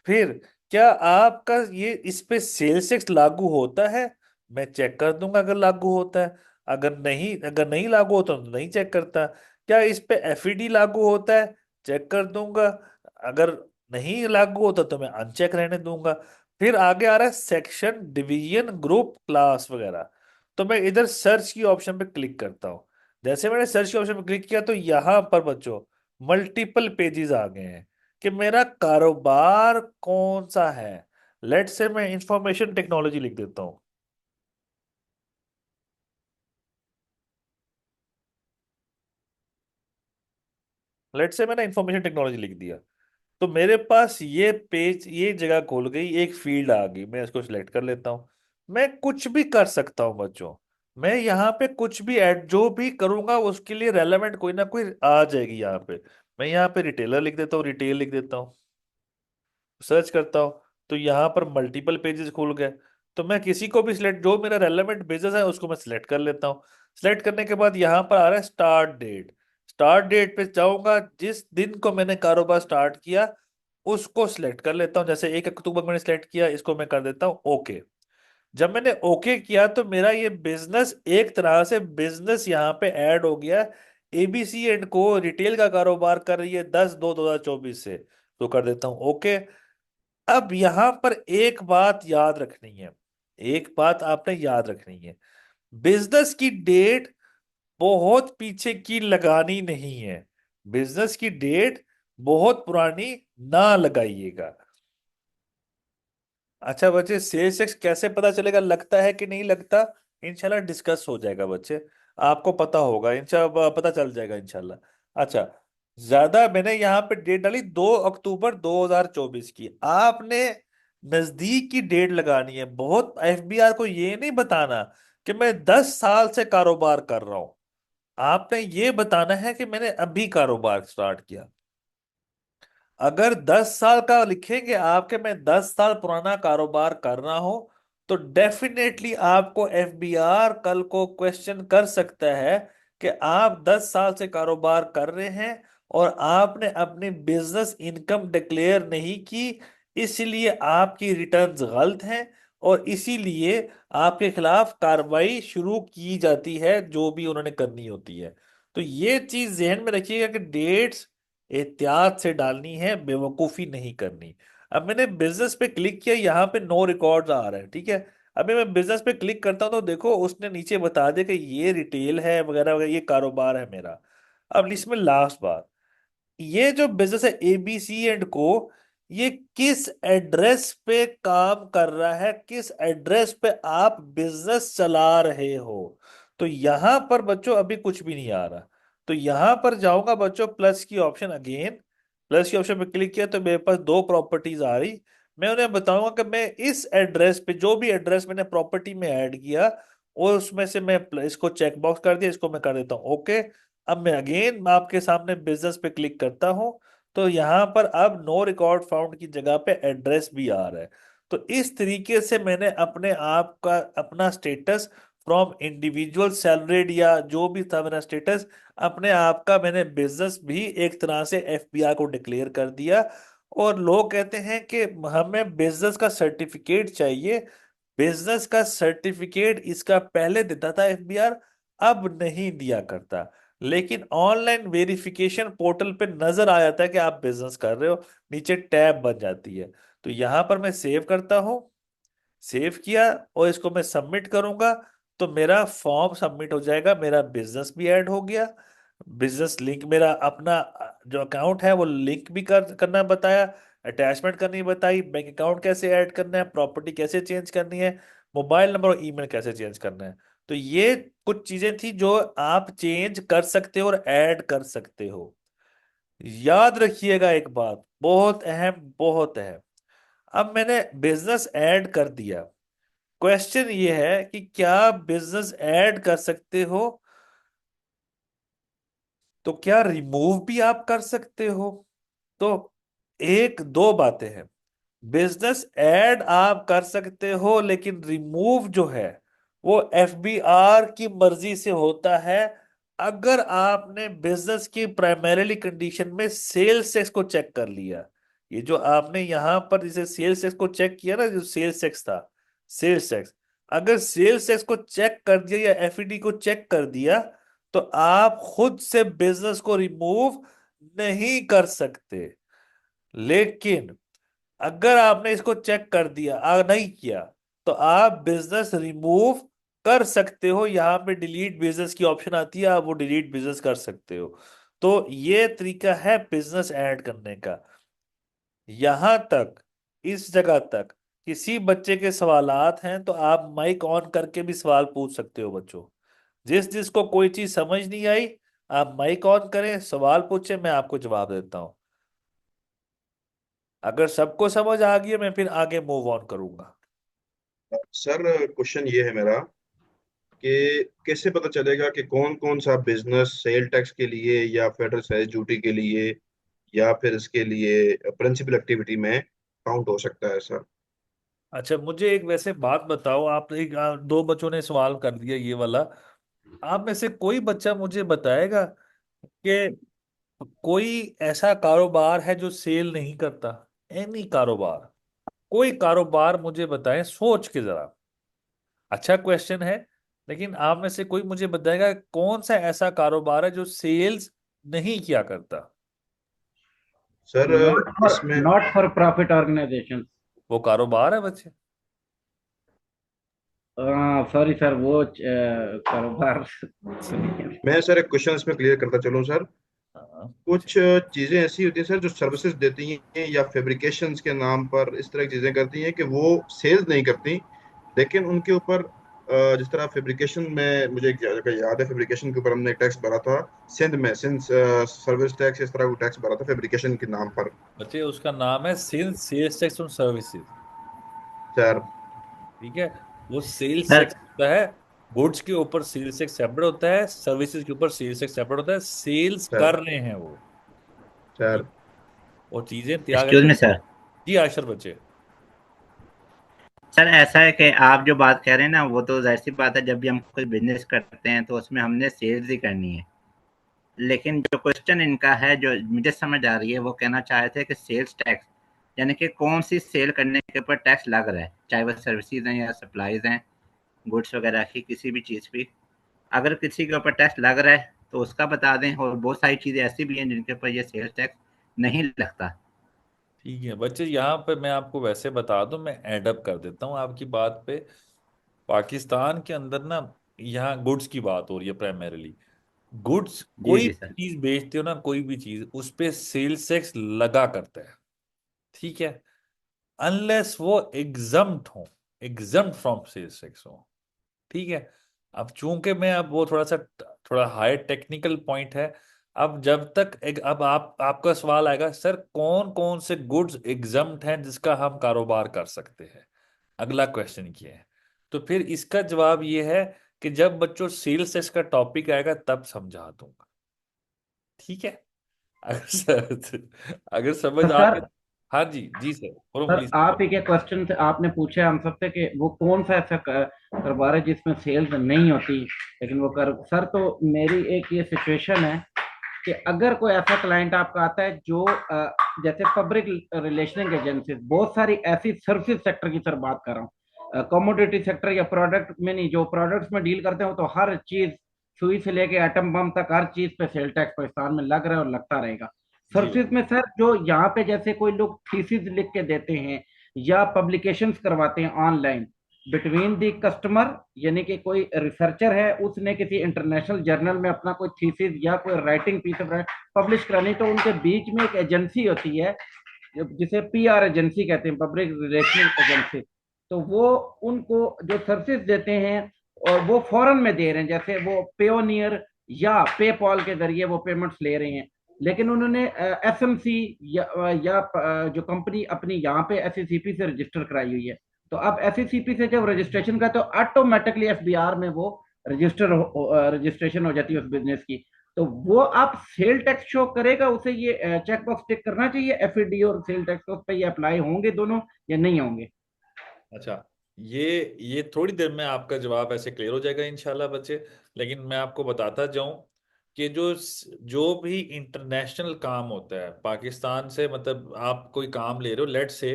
[SPEAKER 1] फिर क्या आपका ये इस पे सेल्स टैक्स लागू होता है? मैं चेक कर दूंगा अगर लागू होता है। अगर नहीं लागू होता तो नहीं चेक करता। क्या इस पे FED लागू होता है? चेक कर दूंगा। अगर नहीं लागू होता तो मैं अनचेक रहने दूंगा। फिर आगे आ रहा है सेक्शन, डिवीजन, ग्रुप, क्लास वगैरह। तो मैं इधर सर्च की ऑप्शन पे क्लिक करता हूँ। जैसे मैंने सर्च की ऑप्शन पे क्लिक किया, तो यहां पर बच्चों मल्टीपल पेजेस आ गए हैं कि मेरा कारोबार कौन सा है। लेट से मैं इंफॉर्मेशन टेक्नोलॉजी लिख देता हूँ। लेट से मैंने इंफॉर्मेशन टेक्नोलॉजी लिख दिया, तो मेरे पास ये पेज, ये जगह खुल गई, एक फील्ड आ गई, मैं इसको सिलेक्ट कर लेता हूँ। मैं कुछ भी कर सकता हूँ बच्चों, मैं यहाँ पे कुछ भी ऐड जो भी करूंगा उसके लिए रेलेवेंट कोई ना कोई आ जाएगी यहाँ पे। मैं यहाँ पे रिटेलर लिख देता हूँ, रिटेल लिख देता हूँ, सर्च करता हूँ, तो यहाँ पर मल्टीपल पेजेस खुल गए। तो मैं किसी को भी सिलेक्ट, जो मेरा रेलेवेंट बिजनेस है उसको मैं सिलेक्ट कर लेता हूँ। सिलेक्ट करने के बाद यहाँ पर आ रहा है स्टार्ट डेट। स्टार्ट डेट पे जाऊंगा, जिस दिन को मैंने कारोबार स्टार्ट किया उसको सिलेक्ट कर लेता हूँ। जैसे 1 अक्टूबर मैंने सिलेक्ट किया, इसको मैं कर देता हूँ ओके। जब मैंने ओके किया तो मेरा ये बिजनेस एक तरह से बिजनेस यहाँ पे ऐड हो गया। एबीसी एंड को रिटेल का कारोबार कर रही है 10/2/2024 से, तो कर देता हूँ ओके। अब यहां पर एक बात याद रखनी है, एक बात आपने याद रखनी है, बिजनेस की डेट बहुत पीछे की लगानी नहीं है। बिजनेस की डेट बहुत पुरानी ना लगाइएगा। अच्छा बच्चे, सेल्स टैक्स कैसे पता चलेगा, लगता है कि नहीं लगता? इंशाल्लाह डिस्कस हो जाएगा बच्चे, आपको पता होगा, इंशाल्लाह पता चल जाएगा इंशाल्लाह। अच्छा, ज्यादा मैंने यहाँ पे डेट डाली 2 अक्टूबर 2024 की, आपने नजदीक की डेट लगानी है। बहुत एफबीआर को ये नहीं बताना कि मैं 10 साल से कारोबार कर रहा हूं, आपने ये बताना है कि मैंने अभी कारोबार स्टार्ट किया। अगर 10 साल का लिखेंगे आपके, मैं 10 साल पुराना कारोबार कर रहा हूं, तो डेफिनेटली आपको एफबीआर कल को क्वेश्चन कर सकता है कि आप 10 साल से कारोबार कर रहे हैं और आपने अपनी बिजनेस इनकम डिक्लेयर नहीं की, इसलिए आपकी रिटर्न्स गलत हैं और इसीलिए आपके खिलाफ कार्रवाई शुरू की जाती है, जो भी उन्होंने करनी होती है। तो ये चीज जहन में रखिएगा कि डेट्स एहतियात से डालनी है, बेवकूफी नहीं करनी। अब मैंने बिजनेस पे क्लिक किया, यहाँ पे नो रिकॉर्ड्स आ रहा है, ठीक है। अभी मैं बिजनेस पे क्लिक करता हूँ तो देखो उसने नीचे बता दिया कि ये रिटेल है वगैरह वगैरह, ये कारोबार है मेरा। अब इसमें लास्ट बात, ये जो बिजनेस है एबीसी एंड को, ये किस एड्रेस पे काम कर रहा है, किस एड्रेस पे आप बिजनेस चला रहे हो। तो यहां पर बच्चों अभी कुछ भी नहीं आ रहा, तो यहां पर जाऊंगा बच्चों प्लस की ऑप्शन, अगेन प्लस की ऑप्शन पे क्लिक किया तो मेरे पास दो प्रॉपर्टीज आ रही। मैं उन्हें बताऊंगा कि मैं इस एड्रेस पे, जो भी एड्रेस मैंने प्रॉपर्टी में ऐड किया, और उसमें से मैं इसको चेक बॉक्स कर दिया, इसको मैं कर देता हूँ ओके। अब मैं अगेन आपके सामने बिजनेस पे क्लिक करता हूं, तो यहां पर अब नो रिकॉर्ड फाउंड की जगह पे एड्रेस भी आ रहा है। तो इस तरीके से मैंने अपने आप का अपना स्टेटस फ्रॉम इंडिविजुअल सैलरीड या जो भी था मेरा स्टेटस, अपने आप का मैंने बिजनेस भी एक तरह से एफबीआई को डिक्लेयर कर दिया। और लोग कहते हैं कि हमें बिजनेस का सर्टिफिकेट चाहिए। बिजनेस का सर्टिफिकेट इसका पहले देता था एफबीआर, अब नहीं दिया करता। लेकिन ऑनलाइन वेरिफिकेशन पोर्टल पे नजर आ जाता है कि आप बिजनेस कर रहे हो, नीचे टैब बन जाती है। तो यहां पर मैं सेव करता हूं, सेव किया और इसको मैं सबमिट करूंगा, तो मेरा फॉर्म सबमिट हो जाएगा, मेरा बिजनेस भी ऐड हो गया। बिजनेस लिंक मेरा अपना जो अकाउंट है वो लिंक भी करना बताया, अटैचमेंट करनी बताई, बैंक अकाउंट कैसे ऐड करना है, प्रॉपर्टी कैसे चेंज करनी है, मोबाइल नंबर और ईमेल कैसे चेंज करना है। तो ये कुछ चीजें थी जो आप चेंज कर सकते हो और ऐड कर सकते हो। याद रखिएगा एक बात बहुत अहम, बहुत अहम। अब मैंने बिजनेस ऐड कर दिया, क्वेश्चन ये है कि क्या बिजनेस ऐड कर सकते हो, तो क्या रिमूव भी आप कर सकते हो? तो एक दो बातें हैं, बिजनेस ऐड आप कर सकते हो लेकिन रिमूव जो है वो एफबीआर की मर्जी से होता है। अगर आपने बिजनेस की प्राइमरीली कंडीशन में सेल्स टैक्स को चेक कर लिया, ये जो आपने यहां पर जिसे सेल्स टैक्स को चेक किया ना, जो सेल्स टैक्स था, सेल्स टैक्स, अगर सेल्स टैक्स को चेक कर दिया या एफईडी को चेक कर दिया, तो आप खुद से बिजनेस को रिमूव नहीं कर सकते। लेकिन अगर आपने इसको चेक कर दिया, नहीं किया, तो आप बिजनेस रिमूव कर सकते हो। यहां पे डिलीट बिजनेस की ऑप्शन आती है, आप वो डिलीट बिजनेस कर सकते हो। तो ये तरीका है बिजनेस ऐड करने का। यहां तक, इस जगह तक किसी बच्चे के सवालात हैं तो आप माइक ऑन करके भी सवाल पूछ सकते हो बच्चों। जिस जिसको कोई चीज समझ नहीं आई, आप माइक ऑन करें, सवाल पूछें, मैं आपको जवाब देता हूं। अगर सबको समझ आ गई है, मैं फिर आगे मूव ऑन करूंगा।
[SPEAKER 2] सर क्वेश्चन ये है मेरा कि कैसे पता चलेगा कि कौन कौन सा बिजनेस सेल टैक्स के लिए या फेडरल सेस ड्यूटी के लिए या फिर इसके लिए प्रिंसिपल एक्टिविटी में काउंट हो सकता है सर।
[SPEAKER 1] अच्छा, मुझे एक वैसे बात बताओ, आप एक दो बच्चों ने सवाल कर दिया ये वाला। आप में से कोई बच्चा मुझे बताएगा कि कोई ऐसा कारोबार है जो सेल नहीं करता? एनी कारोबार, कोई कारोबार मुझे बताएं, सोच के जरा। अच्छा क्वेश्चन है, लेकिन आप में से कोई मुझे बताएगा कौन सा ऐसा कारोबार है जो सेल्स नहीं किया करता?
[SPEAKER 2] सर
[SPEAKER 3] नॉट फॉर
[SPEAKER 2] इसमें
[SPEAKER 3] नॉट फॉर प्रॉफिट ऑर्गेनाइजेशन।
[SPEAKER 1] वो कारोबार है बच्चे।
[SPEAKER 3] सॉरी सर, वो कारोबार सुनिए।
[SPEAKER 2] मैं सर एक क्वेश्चन इसमें क्लियर करता चलूँ सर।
[SPEAKER 1] हाँ,
[SPEAKER 2] कुछ चीजें ऐसी होती हैं सर जो सर्विसेज देती हैं या फैब्रिकेशंस के नाम पर इस तरह की चीजें करती हैं कि वो सेल्स नहीं करती, लेकिन उनके ऊपर जिस तरह फैब्रिकेशन में मुझे एक जगह याद है, फैब्रिकेशन के ऊपर हमने एक टैक्स भरा था सिंध में, सिंध सर्विस टैक्स, इस तरह का टैक्स भरा था फैब्रिकेशन के नाम पर।
[SPEAKER 1] बच्चे उसका नाम है sales tax on services.
[SPEAKER 2] Sir.
[SPEAKER 1] ठीक है, वो सेल्स
[SPEAKER 3] सर
[SPEAKER 1] टैक्स होता है। गुड्स के ऊपर सेल्स टैक्स सेपरेट होता है, सर्विसेज के ऊपर सेल्स टैक्स सेपरेट होता है। Sales
[SPEAKER 2] sir.
[SPEAKER 1] कर रहे हैं वो।
[SPEAKER 2] सर।
[SPEAKER 1] ठीक, वो चीजें तैयार
[SPEAKER 3] एक्सक्यूज
[SPEAKER 1] करके।
[SPEAKER 3] मी सर।
[SPEAKER 1] जी आशर बच्चे।
[SPEAKER 3] सर ऐसा है कि आप जो बात कह रहे हैं ना, वो तो जाहिर सी बात है, जब भी हम कोई बिजनेस करते हैं तो उसमें हमने सेल्स ही करनी है। लेकिन जो क्वेश्चन इनका है, जो मुझे समझ आ रही है, वो कहना चाह रहे थे कि सेल्स टैक्स यानी कि कौन सी सेल करने के ऊपर टैक्स लग रहा है, चाहे वो सर्विसेज हैं या सप्लाईज हैं, गुड्स वगैरह की किसी भी चीज़ की। अगर किसी के ऊपर टैक्स लग रहा है तो उसका बता दें, और बहुत सारी चीज़ें ऐसी भी हैं जिनके ऊपर ये सेल्स टैक्स नहीं लगता।
[SPEAKER 1] ठीक है बच्चे, यहाँ पे मैं आपको वैसे बता दूं, मैं एडअप कर देता हूँ आपकी बात पे। पाकिस्तान के अंदर ना, यहाँ गुड्स की बात हो रही है प्राइमरीली। गुड्स,
[SPEAKER 3] जी
[SPEAKER 1] कोई
[SPEAKER 3] जी
[SPEAKER 1] भी
[SPEAKER 3] सर।
[SPEAKER 1] चीज बेचते हो ना, कोई भी चीज, उस पे सेल्स टैक्स लगा करता है। ठीक है, अनलेस वो एग्जम्प्ट हो, एग्जम्प्ट फ्रॉम सेल्स टैक्स हो। ठीक है। अब चूंकि मैं, अब वो थोड़ा हाई टेक्निकल पॉइंट है। अब जब तक एक, अब आपका सवाल आएगा, सर कौन कौन से गुड्स एग्जम्प्ट हैं जिसका हम कारोबार कर सकते हैं? अगला क्वेश्चन ये है। तो फिर इसका जवाब ये है कि जब बच्चों सेल्स टैक्स का टॉपिक आएगा तब समझा दूंगा। ठीक है, अगर समझ
[SPEAKER 3] तो
[SPEAKER 1] आ
[SPEAKER 3] सर
[SPEAKER 1] गया। हाँ जी, जी सर, बोलो
[SPEAKER 3] सर
[SPEAKER 1] प्लीज।
[SPEAKER 3] आप ही के क्वेश्चन से आपने पूछा हम सबसे कि वो कौन सा ऐसा कारोबार है जिसमें सेल्स नहीं होती, लेकिन वो कर सर, तो मेरी एक ये सिचुएशन है कि अगर कोई ऐसा क्लाइंट आपका आता है जो जैसे पब्लिक रिलेशनिंग एजेंसी, बहुत सारी ऐसी सर्विस सेक्टर की सर बात कर रहा हूँ, कमोडिटी सेक्टर या प्रोडक्ट में नहीं, जो प्रोडक्ट्स में डील करते हो तो हर चीज, सुई से लेके एटम बम तक हर चीज पे सेल टैक्स पाकिस्तान में लग रहा है और लगता रहेगा।
[SPEAKER 1] जी
[SPEAKER 3] सर्विस में सर जो यहाँ पे जैसे कोई लोग थीसिस लिख के देते हैं या पब्लिकेशंस करवाते हैं ऑनलाइन बिटवीन दी कस्टमर, यानी कि कोई रिसर्चर है, उसने किसी इंटरनेशनल जर्नल में अपना कोई थीसिस या कोई राइटिंग पीस ऑफ पब्लिश करानी, तो उनके बीच में एक एजेंसी होती है जिसे पीआर एजेंसी कहते हैं, पब्लिक रिलेशन एजेंसी। तो वो उनको जो सर्विस देते हैं और वो फॉरेन में दे रहे हैं, जैसे वो पेओनियर या पेपॉल के जरिए वो पेमेंट्स ले रहे हैं, लेकिन उन्होंने एसएमसी या जो कंपनी अपनी यहाँ पे एससीसीपी से रजिस्टर कराई हुई है, तो अब एससीसीपी से जब रजिस्ट्रेशन का तो ऑटोमेटिकली एफबीआर में वो रजिस्ट्रेशन हो जाती है उस बिजनेस की। तो वो आप सेल टैक्स शो करेगा, उसे ये चेक बॉक्स टिक करना चाहिए एफईडी और सेल टैक्स, उस पर ये अप्लाई होंगे दोनों या नहीं होंगे?
[SPEAKER 1] अच्छा, ये थोड़ी देर में आपका जवाब ऐसे क्लियर हो जाएगा इंशाल्लाह बच्चे। लेकिन मैं आपको बताता जाऊं कि जो भी इंटरनेशनल काम होता है पाकिस्तान से, मतलब आप कोई काम ले रहे हो, लेट से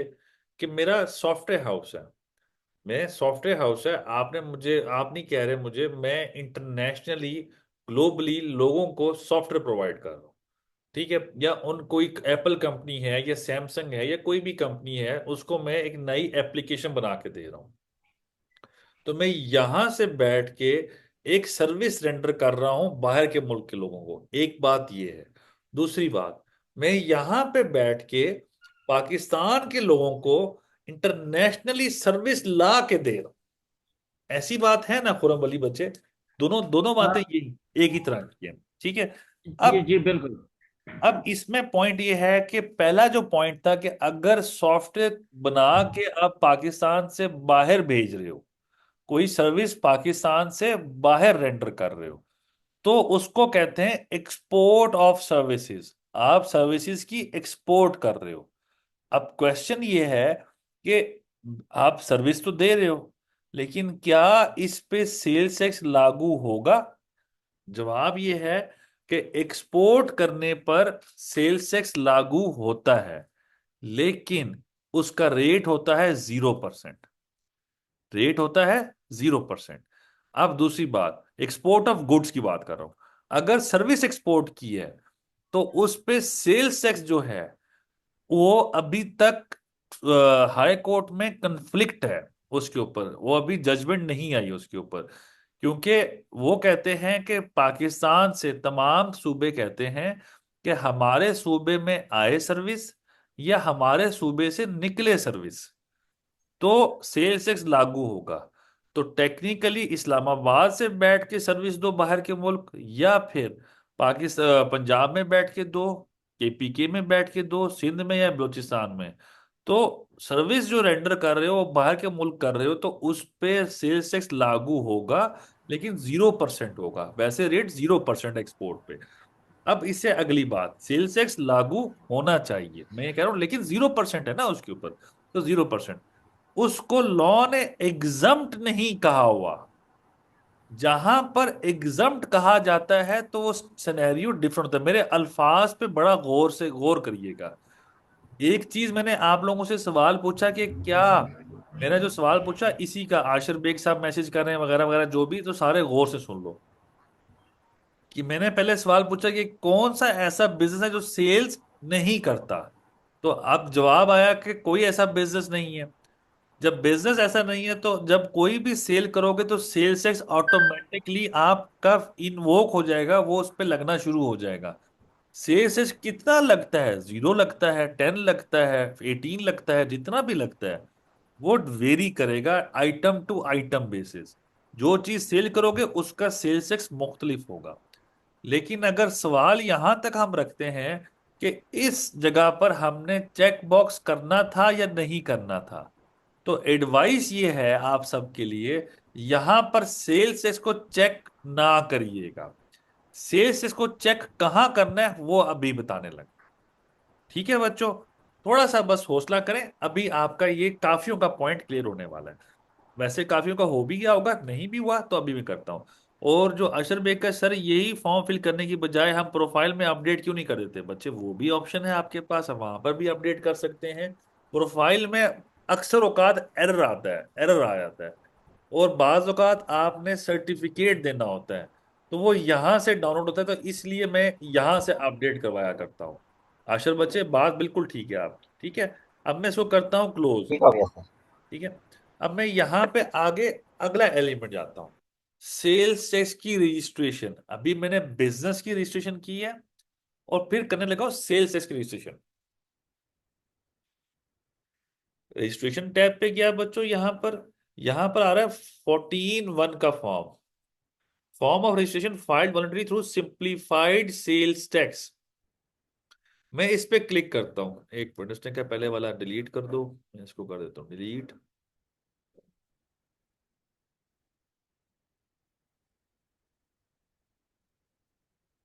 [SPEAKER 1] कि मेरा सॉफ्टवेयर हाउस है, मैं सॉफ्टवेयर हाउस है, आपने मुझे, आप नहीं कह रहे मुझे, मैं इंटरनेशनली, ग्लोबली लोगों को सॉफ्टवेयर प्रोवाइड कर रहा हूँ। ठीक है, या उन कोई एप्पल कंपनी है या सैमसंग है या कोई भी कंपनी है, उसको मैं एक नई एप्लीकेशन बना के दे रहा हूँ। तो मैं यहां से बैठ के एक सर्विस रेंडर कर रहा हूं बाहर के मुल्क के लोगों को। एक बात ये है। दूसरी बात, मैं यहां पे बैठ के पाकिस्तान के लोगों को इंटरनेशनली सर्विस ला के दे रहा हूं। ऐसी बात है ना खुरम अली बच्चे? दोनों दोनों बातें
[SPEAKER 3] हाँ
[SPEAKER 1] ये एक ही तरह की हैं। ठीक है।
[SPEAKER 3] जी
[SPEAKER 1] अब
[SPEAKER 3] जी बिल्कुल।
[SPEAKER 1] अब इसमें पॉइंट ये है कि पहला जो पॉइंट था कि अगर सॉफ्टवेयर बना के आप पाकिस्तान से बाहर भेज रहे हो, कोई सर्विस पाकिस्तान से बाहर रेंडर कर रहे हो, तो उसको कहते हैं एक्सपोर्ट ऑफ सर्विसेज। आप सर्विसेज की एक्सपोर्ट कर रहे हो। अब क्वेश्चन ये है कि आप सर्विस तो दे रहे हो, लेकिन क्या इस पे सेल्स टैक्स लागू होगा? जवाब ये है कि एक्सपोर्ट करने पर सेल्स टैक्स लागू होता है, लेकिन उसका रेट होता है 0%। रेट होता है 0%। अब दूसरी बात, एक्सपोर्ट ऑफ गुड्स की बात कर रहा हूं। अगर सर्विस एक्सपोर्ट की है तो उस पे सेल्स टैक्स जो है वो अभी तक हाई कोर्ट में कन्फ्लिक्ट है उसके ऊपर, वो अभी जजमेंट नहीं आई उसके ऊपर। क्योंकि वो कहते हैं कि पाकिस्तान से तमाम सूबे कहते हैं कि हमारे सूबे में आए सर्विस या हमारे सूबे से निकले सर्विस तो सेल्स टैक्स लागू होगा। तो टेक्निकली इस्लामाबाद से बैठ के सर्विस दो बाहर के मुल्क, या फिर पाकिस्तान पंजाब में बैठ के दो, केपीके में बैठ के दो, सिंध में या बलूचिस्तान में, तो सर्विस जो रेंडर कर रहे हो वो बाहर के मुल्क कर रहे हो तो उस पे सेल्स टैक्स लागू होगा, लेकिन 0% होगा। वैसे रेट 0% एक्सपोर्ट पे। अब इससे अगली बात, सेल्स टैक्स लागू होना चाहिए, मैं ये कह रहा हूं, लेकिन 0% है ना उसके ऊपर, तो 0%। उसको लॉ ने एग्जम्प्ट नहीं कहा हुआ। जहां पर एग्जम्प्ट कहा जाता है तो वो सिनेरियो डिफरेंट होता है। मेरे अल्फाज पे बड़ा गौर से गौर करिएगा। एक चीज मैंने आप लोगों से सवाल पूछा कि क्या, मैंने जो सवाल पूछा इसी का आशिर बेग साहब मैसेज कर रहे हैं वगैरह वगैरह जो भी, तो सारे गौर से सुन लो। कि मैंने पहले सवाल पूछा कि कौन सा ऐसा बिजनेस है जो सेल्स नहीं करता, तो अब जवाब आया कि कोई ऐसा बिजनेस नहीं है। जब बिजनेस ऐसा नहीं है तो जब कोई भी सेल करोगे तो सेल्स टैक्स ऑटोमेटिकली आपका इन्वोक हो जाएगा, वो उस पर लगना शुरू हो जाएगा। सेल्स टैक्स कितना लगता है? 0 लगता है, 10 लगता है, 18 लगता है, जितना भी लगता है वो वेरी करेगा आइटम टू आइटम बेसिस। जो चीज सेल करोगे उसका सेल्स टैक्स मुख्तलिफ होगा। लेकिन अगर सवाल यहां तक हम रखते हैं कि इस जगह पर हमने चेक बॉक्स करना था या नहीं करना था, तो एडवाइस ये है आप सबके लिए, यहां पर सेल्स इसको चेक ना करिएगा। सेल्स इसको चेक कहां करना है वो अभी बताने लगे। ठीक है बच्चों, थोड़ा सा बस हौसला करें, अभी आपका ये काफियों का पॉइंट क्लियर होने वाला है। वैसे काफियों का हो भी गया होगा, नहीं भी हुआ तो अभी मैं करता हूँ। और जो अशर बेग का सर, यही फॉर्म फिल करने की बजाय हम प्रोफाइल में अपडेट क्यों नहीं कर देते बच्चे? वो भी ऑप्शन है आपके पास, हम वहां पर भी अपडेट कर सकते हैं। प्रोफाइल में अक्सर औकात एरर आता है, एरर आ जाता है, और बाज औकात आपने सर्टिफिकेट देना होता है, तो वो यहाँ से डाउनलोड होता है, तो इसलिए मैं यहाँ से अपडेट करवाया करता हूँ। आशर बच्चे बात बिल्कुल ठीक है आपकी, ठीक है। अब मैं इसको करता हूँ क्लोज।
[SPEAKER 4] ठीक हो गया सर।
[SPEAKER 1] ठीक है। अब मैं यहां पे आगे अगला एलिमेंट जाता हूं, सेल्स टैक्स की रजिस्ट्रेशन। अभी मैंने बिजनेस की रजिस्ट्रेशन की है और फिर करने लगा हूं सेल्स टैक्स की रजिस्ट्रेशन। रजिस्ट्रेशन टैब पे गया बच्चों, यहां पर आ रहा है 14(1) का form, form of registration filed voluntary through simplified sales tax. मैं इस पे क्लिक करता हूं, एक मिनट, इसने क्या पहले वाला डिलीट कर दो, मैं इसको कर देता हूं डिलीट।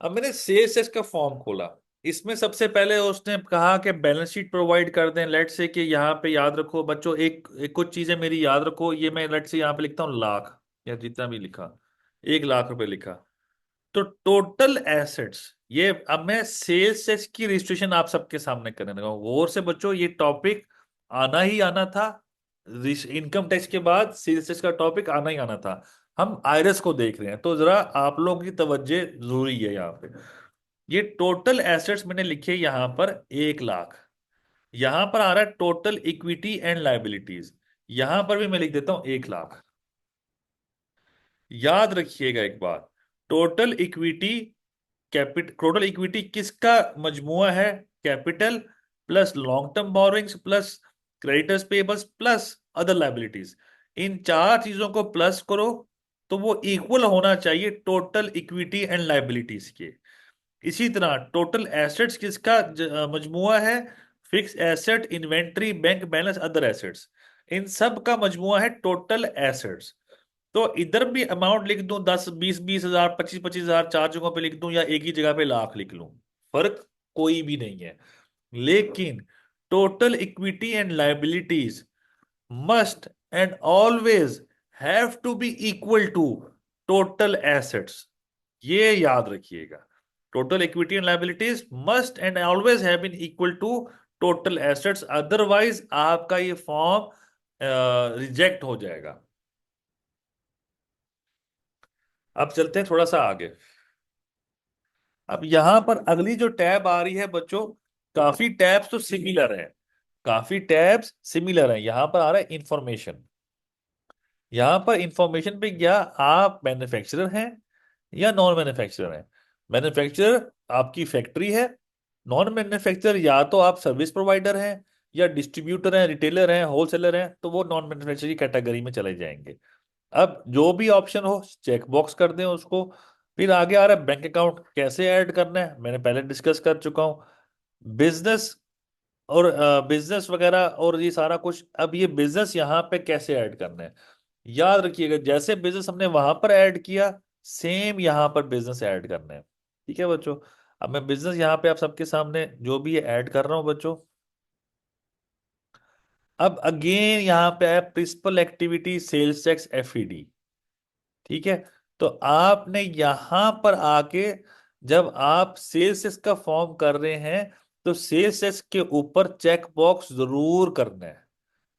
[SPEAKER 1] अब मैंने सेल्स टैक्स का फॉर्म खोला, इसमें सबसे पहले उसने कहा कि बैलेंस शीट प्रोवाइड कर दें। लेट से कि यहाँ पे याद रखो बच्चों, एक कुछ चीजें मेरी याद रखो, ये मैं लेट से यहाँ पे लिखता हूँ लाख, या जितना भी लिखा, 1 लाख रुपए लिखा। तो टोटल एसेट्स, ये अब मैं सेल्स टैक्स की रजिस्ट्रेशन आप सबके सामने करने लगा हूँ। गौर से बच्चों, ये टॉपिक आना ही आना था, इनकम टैक्स के बाद सेल्स टैक्स का टॉपिक आना ही आना था। हम आयरस को देख रहे हैं तो जरा आप लोगों की तवज्जो जरूरी है यहाँ पे। ये टोटल एसेट्स मैंने लिखे यहाँ पर 1 लाख। यहां पर आ रहा है टोटल इक्विटी एंड लाइबिलिटीज, यहां पर भी मैं लिख देता हूं 1 लाख। याद रखिएगा एक बात, टोटल इक्विटी, टोटल इक्विटी किसका मजमुआ है? Capital plus long term borrowings plus creditors payables plus other liabilities. इन चार चीजों को प्लस करो तो वो इक्वल होना चाहिए टोटल इक्विटी एंड लाइबिलिटीज के। इसी तरह टोटल एसेट्स किसका मजमुआ है? Fix asset, inventory, bank balance, other assets. इन सब का मजमुआ है टोटल एसेट्स। तो इधर भी अमाउंट लिख दूं 10, 20, 20 हजार, 25, 25 हजार, चार जगहों पे लिख दूं, या एक ही जगह पे लाख लिख लूं, फर्क कोई भी नहीं है। लेकिन total equity and liabilities must and always have to be equal to total assets. ये याद रखिएगा, total equity and liabilities must and always have been equal to total assets, otherwise आपका ये फॉर्म रिजेक्ट हो जाएगा। अब चलते हैं थोड़ा सा आगे। अब यहां पर अगली जो टैब आ रही है बच्चों, काफी टैब्स तो सिमिलर है, काफी टैब्स सिमिलर है। यहां पर आ रहा है इंफॉर्मेशन। यहां पर इंफॉर्मेशन पे क्या आप मैन्युफैक्चरर हैं या नॉन मैन्युफैक्चरर हैं? मैन्युफैक्चरर आपकी फैक्ट्री है, नॉन मैन्युफैक्चरर या तो आप सर्विस प्रोवाइडर हैं या डिस्ट्रीब्यूटर हैं, रिटेलर हैं, होलसेलर हैं, तो वो नॉन मैन्युफैक्चरर की कैटेगरी में चले जाएंगे। अब जो भी ऑप्शन हो चेक बॉक्स कर दें उसको। फिर आगे आ रहा है बैंक अकाउंट कैसे ऐड करना है, मैंने पहले डिस्कस कर चुका हूं। बिजनेस और बिजनेस वगैरह और ये सारा कुछ, अब ये बिजनेस यहाँ पे कैसे ऐड करना है, याद रखिएगा जैसे बिजनेस हमने वहां पर ऐड किया सेम यहाँ पर बिजनेस ऐड करना है। ठीक है बच्चों, अब मैं बिजनेस यहाँ पे आप सबके सामने जो भी ऐड कर रहा हूँ बच्चों। अब अगेन यहाँ पे है principal activity sales tax FED. ठीक है, तो आपने यहां पर आके जब आप सेल्स टैक्स का फॉर्म कर रहे हैं तो सेल्स टैक्स के ऊपर चेक बॉक्स जरूर करना है,